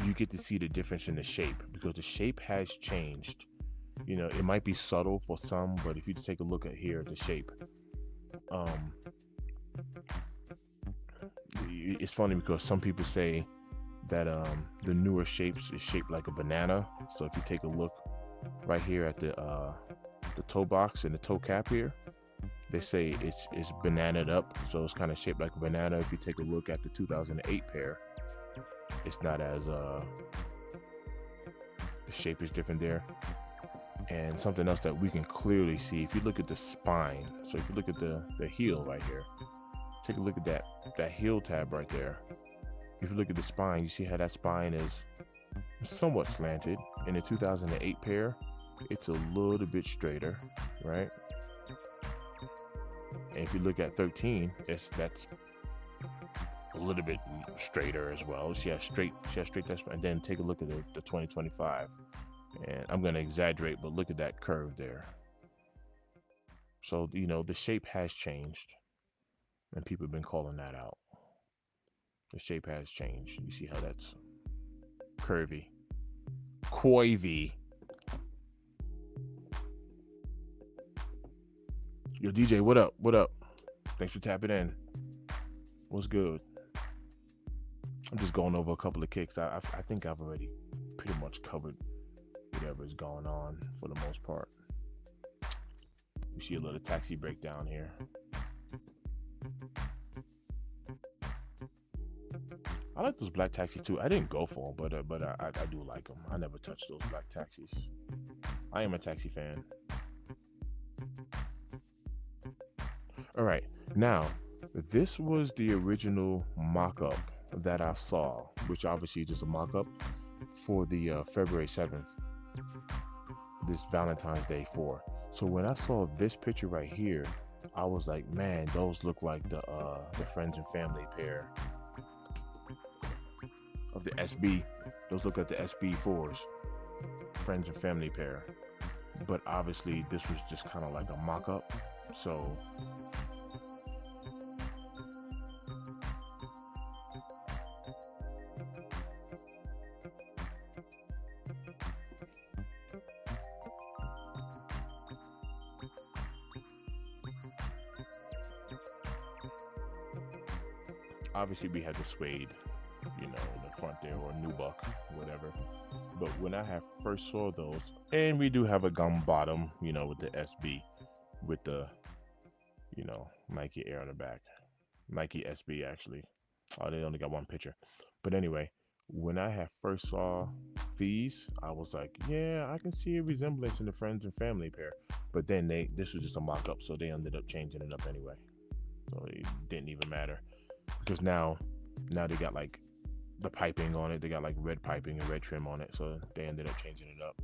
you get to see the difference in the shape, because the shape has changed. You know, it might be subtle for some, but if you take a look at here, the shape, it's funny because some people say that the newer shapes is shaped like a banana. So if you take a look right here at the toe box and the toe cap here, they say it's bananaed up, so it's kind of shaped like a banana. If you take a look at the 2008 pair, it's not as the shape is different there. And something else that we can clearly see, if you look at the spine, so if you look at the heel right here, take a look at that heel tab right there. If you look at the spine, you see how that spine is somewhat slanted. In the 2008 pair, it's a little bit straighter, right? And if you look at 13, that's a little bit straighter as well. She has straight that spine. And then take a look at the 2025. And I'm going to exaggerate, but look at that curve there. So, you know, the shape has changed, and people have been calling that out. The shape has changed. You see how that's curvy, coivy. Yo, DJ, what up? What up? Thanks for tapping in. What's good? I'm just going over a couple of kicks. I think I've already pretty much covered whatever is going on for the most part. You see a little taxi breakdown here. I like those black taxis too. I didn't go for them, but I do like them. I never touched those black taxis. I am a taxi fan. All right, now this was the original mock-up that I saw, which obviously is just a mock-up for the February 7th, this Valentine's Day 4. So when I saw this picture right here, I was like, man, those look like the friends and family pair of the SB. Those look like the SB4s. friends and family pair. But obviously, this was just kind of like a mock-up. So obviously we had the suede, in the front there, or nubuck, whatever. But when I have first saw those, and we do have a gum bottom, with the SB, with the, Nike Air on the back, Nike SB actually. Oh, they only got one picture. But anyway, when I had first saw these, I was like, yeah, I can see a resemblance in the friends and family pair. But then this was just a mock up, so they ended up changing it up anyway. So it didn't even matter, because now they got like the piping on it. They got like red piping and red trim on it, so they ended up changing it up.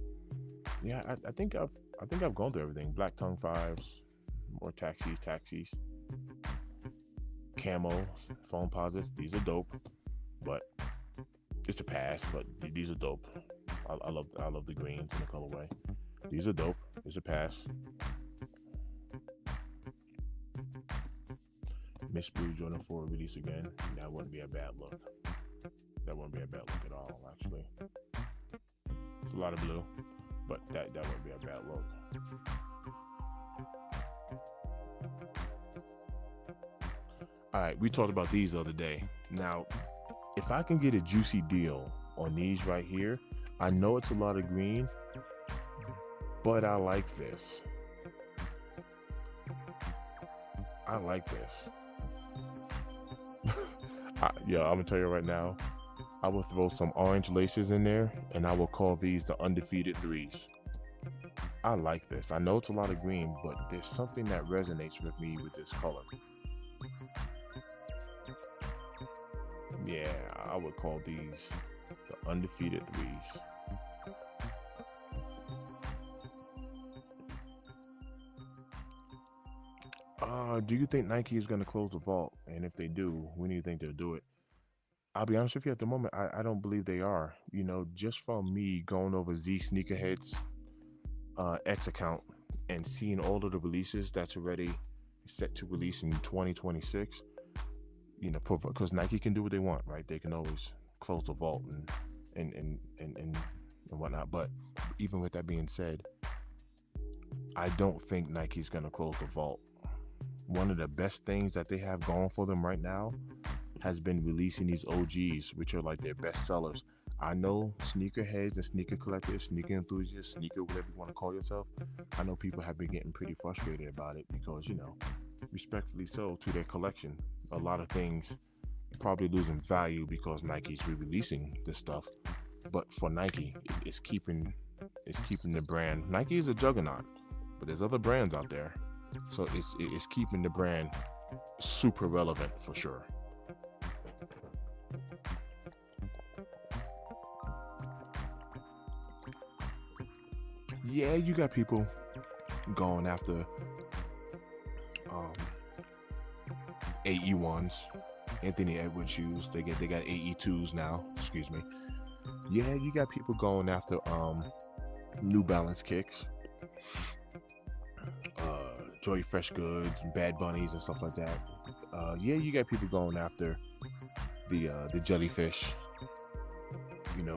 Yeah, I think I've gone through everything. Black tongue fives, more taxis, camo, Foamposites. These are dope, but it's a pass. But these are dope. I love the greens and the colorway. These are dope. It's a pass. Miss Blue Jordan 4 release again. That wouldn't be a bad look. That wouldn't be a bad look at all, actually. It's a lot of blue, but that wouldn't be a bad look. All right, we talked about these the other day. Now, if I can get a juicy deal on these right here, I know it's a lot of green, but I like this. I like this. I'm gonna tell you right now, I will throw some orange laces in there, and I will call these the undefeated threes. I like this. I know it's a lot of green, but there's something that resonates with me with this color. Yeah, I would call these the undefeated threes. Do you think Nike is going to close the vault? And if they do, when do you think they'll do it? I'll be honest with you, at the moment, I don't believe they are. Just from me going over Z Sneakerhead's X account and seeing all of the releases that's already set to release in 2026, because Nike can do what they want, right? They can always close the vault and whatnot. But even with that being said, I don't think Nike's going to close the vault. One of the best things that they have going for them right now has been releasing these OGs, which are like their best sellers. I know sneakerheads and sneaker collectors, sneaker enthusiasts, sneaker whatever you want to call yourself, I know people have been getting pretty frustrated about it because, respectfully so, to their collection, a lot of things probably losing value because Nike's re-releasing this stuff. But for Nike, it's keeping the brand. Nike is a juggernaut, but there's other brands out there. So it's keeping the brand super relevant for sure. Yeah, you got people going after AE1s, Anthony Edwards shoes. They got AE2s now. Excuse me. Yeah, you got people going after New Balance kicks. Joy Fresh Goods, Bad Bunnies, and stuff like that. Yeah, you got people going after the jellyfish,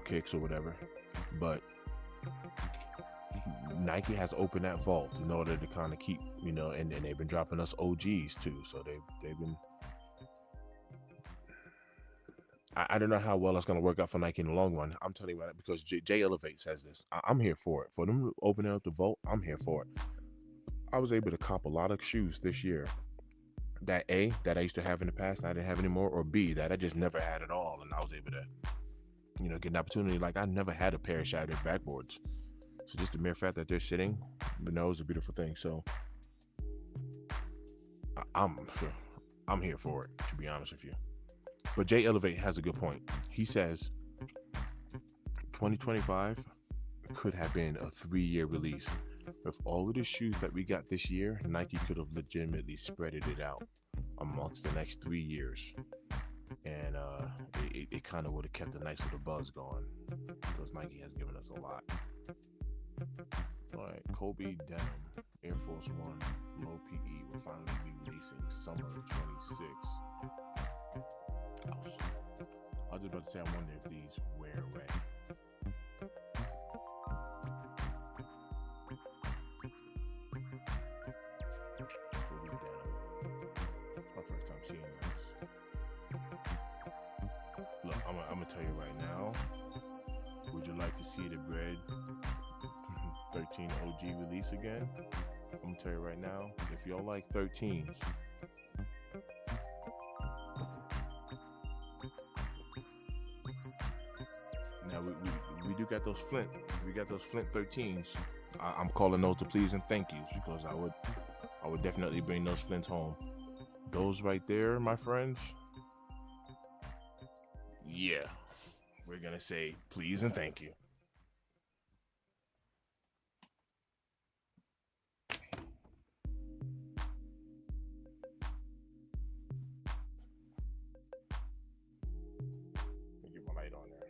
kicks or whatever. But Nike has opened that vault in order to kind of keep, and they've been dropping us OGs too. So they've been. I don't know how well it's going to work out for Nike in the long run. I'm telling you about it because J Elevate says this. I'm here for it. For them opening up the vault, I'm here for it. I was able to cop a lot of shoes this year that A, that I used to have in the past and I didn't have anymore, or B, that I just never had at all, and I was able to, get an opportunity. Like, I never had a pair of shattered backboards. So just the mere fact that they're sitting, is a beautiful thing. So I'm here for it, to be honest with you. But Jay Elevate has a good point. He says 2025 could have been a 3-year release. With all of the shoes that we got this year, Nike could have legitimately spreaded it out amongst the next 3 years. And it kind of would have kept a nice little buzz going because Nike has given us a lot. All right, Kobe Denim Air Force One Low PE will finally be releasing summer 26. I was just about to say, I wonder if these wear away. Kobe Denim. My first time seeing this. Look, I'm gonna tell you right now. Would you like to see the Bread 13 OG release again? I'm gonna tell you right now. If y'all like 13s, now we do got those Flint. We got those Flint 13s. I'm calling those the please and thank yous because I would definitely bring those Flints home. Those right there, my friends. Yeah, we're gonna say please and thank you. Let me get my light on there.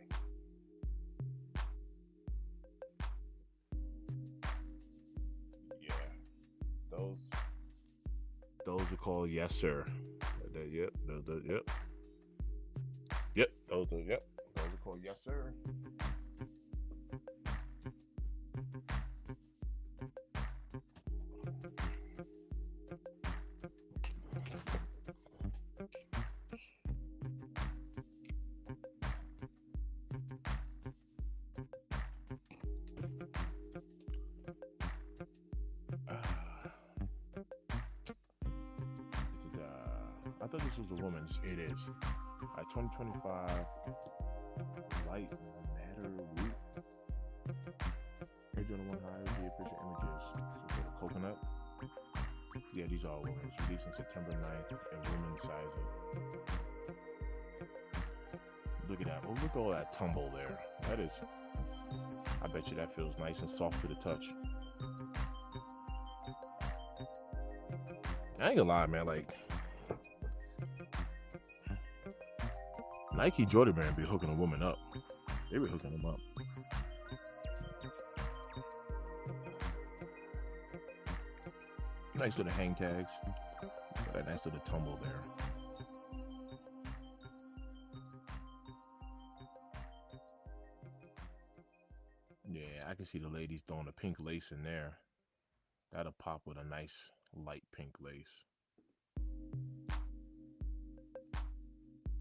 Yeah, those are called yes sir. Yep, those are called yes sir. I thought this was a woman's. It is. 2025 light matter root. Air Jordan 1 higher, the official images. So for the coconut. Yeah, these are all women's. Releasing September 9th and women's sizing. Look at that. Oh, look at all that tumble there. That is. I bet you that feels nice and soft to the touch. I ain't gonna lie, man. Like, Nike Jordan Brand be hooking a woman up. They be hooking them up. Nice little hang tags. Got that nice little tumble there. Yeah, I can see the ladies throwing a pink lace in there. That'll pop with a nice light pink lace.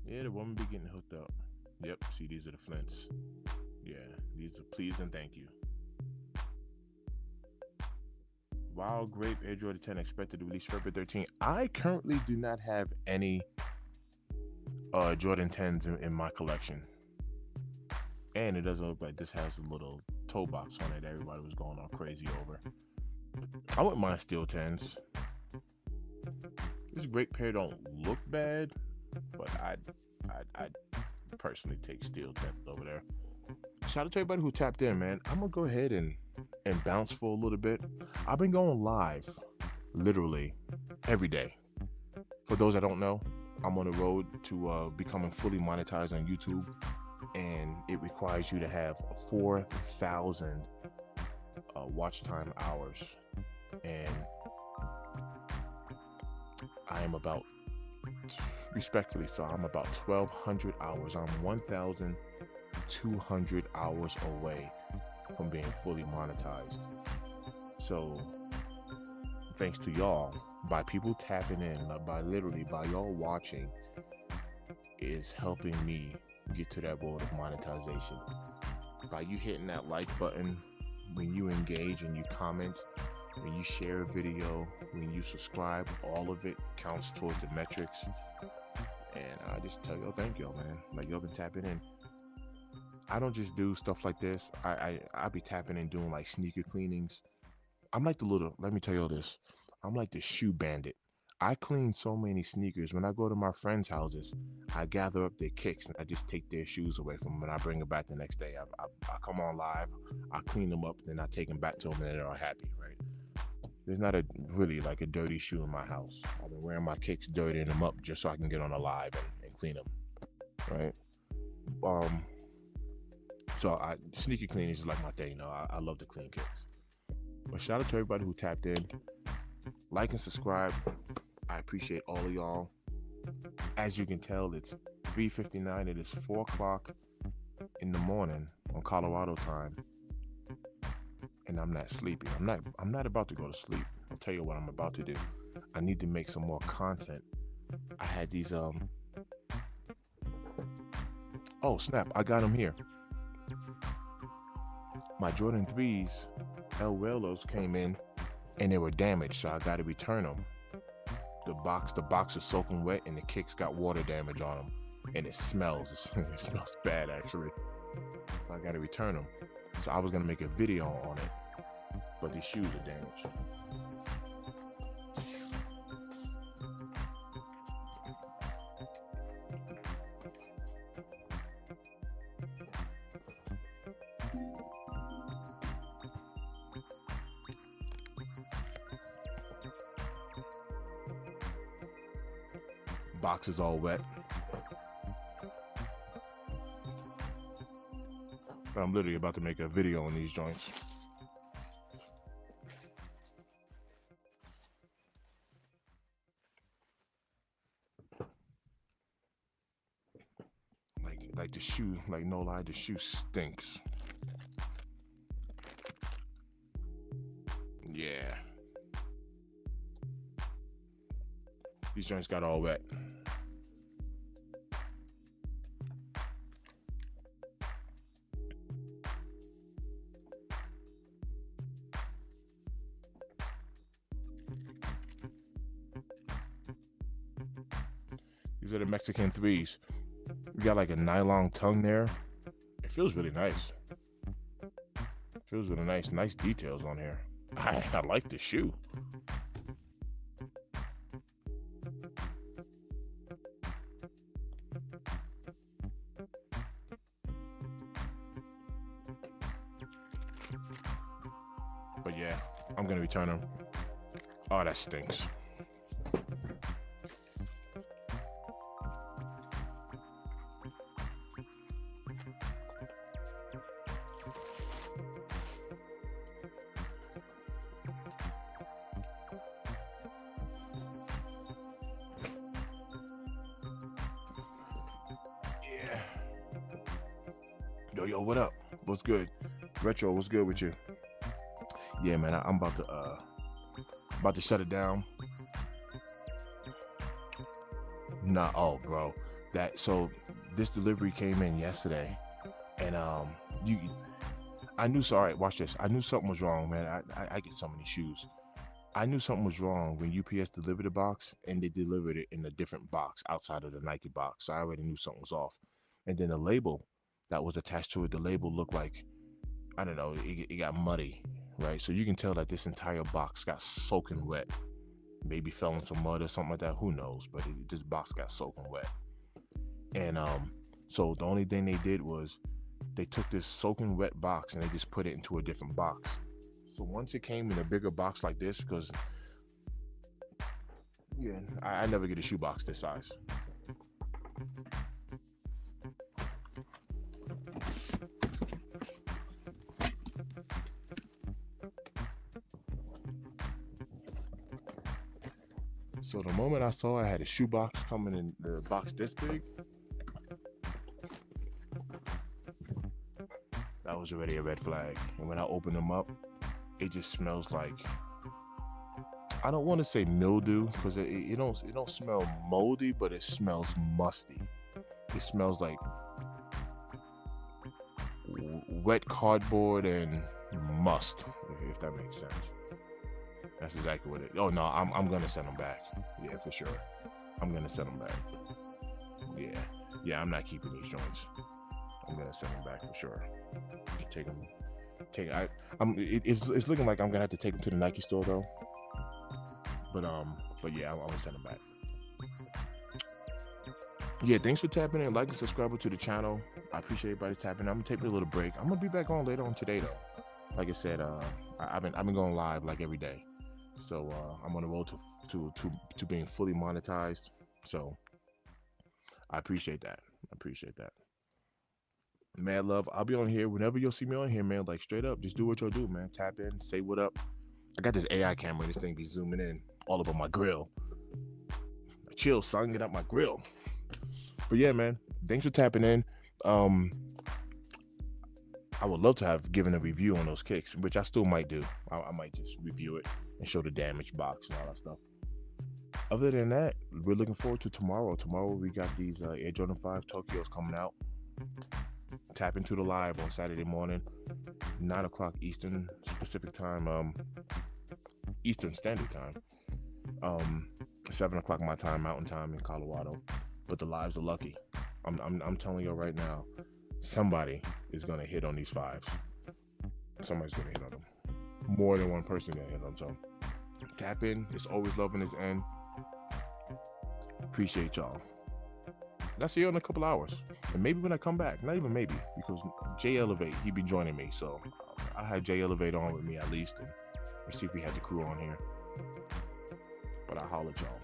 Yeah, the woman be getting hooked up. Yep, see, these are the Flints. Yeah, these are please and thank you. Wild Grape Air Jordan 10 expected to release February 13. I currently do not have any Jordan 10s in my collection. And it doesn't look like this has a little toe box on it that everybody was going all crazy over. I wouldn't mind steel 10s. This great pair don't look bad, but I'd personally take steel 10s over there. Shout out to everybody who tapped in, man. I'm gonna go ahead and bounce for a little bit. I've been going live literally every day. For those that don't know, I'm on the road to becoming fully monetized on YouTube, and it requires you to have 4,000 watch time hours, and I am about, respectfully, so I'm about 1,200 hours. I'm 1,200 hours away from being fully monetized. So thanks to y'all, by people tapping in, by y'all watching, is helping me get to that road of monetization. By you hitting that like button, when you engage and you comment, when you share a video, when you subscribe, all of it counts towards the metrics. And I just tell y'all thank y'all, man. Like, y'all been tapping in. I don't just do stuff like this. I be tapping in doing like sneaker cleanings. I'm like let me tell y'all this. I'm like the shoe bandit. I clean so many sneakers. When I go to my friends' houses, I gather up their kicks and I just take their shoes away from them and I bring them back the next day. I come on live, I clean them up, then I take them back to them and they're all happy, right? There's not really like a dirty shoe in my house. I've been wearing my kicks, dirtying them up just so I can get on a live and clean them, right? So sneaker cleaning is like my thing. I love to clean kicks. But shout out to everybody who tapped in. Like and subscribe. I appreciate all of y'all. As you can tell, it's 3:59. It is 4 o'clock in the morning on Colorado time, and I'm not sleepy. I'm not about to go to sleep. I'll tell you what I'm about to do. I need to make some more content. I had these oh snap, I got them here. My Jordan 3s El Relos came in and they were damaged, so I got to return them. The box is soaking wet and the kicks got water damage on them, and it smells. It smells bad actually. So I got to return them. So I was gonna make a video on it, but these shoes are damaged. Box is all wet. But I'm literally about to make a video on these joints. Like the shoe, like no lie, the shoe stinks. Yeah. These joints got all wet. These are the Mexican 3s. We got like a nylon tongue there. It feels really nice. It feels really nice. Nice details on here. I like the shoe. But yeah, I'm gonna return them. Oh, that stinks. Yo, what up? What's good? Retro, what's good with you? Yeah, man, I'm about to shut it down. Nah, oh, bro, this delivery came in yesterday, and I knew. So, all right, watch this. I knew something was wrong, man. I get so many shoes. I knew something was wrong when UPS delivered the box, and they delivered it in a different box outside of the Nike box. So I already knew something was off. And then the label that was attached to it, the label looked like, I don't know, it got muddy, right? So you can tell that this entire box got soaking wet. Maybe fell in some mud or something like that. Who knows? But this box got soaking wet. And so the only thing they did was they took this soaking wet box and they just put it into a different box. So once it came in a bigger box like this, because yeah, I never get a shoe box this size. So the moment I saw I had a shoe box coming in the box this big, that was already a red flag. And when I opened them up, it just smells like, I don't want to say mildew, because it don't smell moldy, but it smells musty. It smells like wet cardboard and must, if that makes sense. That's exactly what it. Oh no, I'm gonna send them back. Yeah, for sure. I'm gonna send them back. Yeah. I'm not keeping these joints. I'm gonna send them back for sure. Take them. It's looking like I'm gonna have to take them to the Nike store though. But yeah, I'm gonna send them back. Yeah, thanks for tapping in, like and subscribe to the channel. I appreciate everybody tapping. I'm gonna take a little break. I'm gonna be back on later on today though. Like I said, I've been going live like every day. So I'm on the road to being fully monetized. So I appreciate that. Mad love. I'll be on here whenever you'll see me on here, man. Like straight up, just do what you'll do, man. Tap in, say what up. I got this AI camera. This thing be zooming in all over my grill. Chill, son, get up my grill. But yeah, man. Thanks for tapping in. Um, I would love to have given a review on those kicks, which I still might do. I might just review it and show the damage box and all that stuff. Other than that, we're looking forward to tomorrow. Tomorrow we got these Air Jordan 5 Tokyos coming out. Tap into the live on Saturday morning, 9 o'clock Eastern Pacific time, Eastern Standard Time, 7 o'clock my time, Mountain Time in Colorado. But the lives are lucky. I'm telling you right now, somebody is gonna hit on these fives. Somebody's gonna hit on them. More than one person gonna hit on them. So tap in. It's always love in this end. Appreciate y'all. I'll see you in a couple hours. And maybe when I come back, not even maybe, because Jay Elevate, he be joining me. So I had Jay Elevate on with me at least. And see if we had the crew on here. But I'll holler at y'all.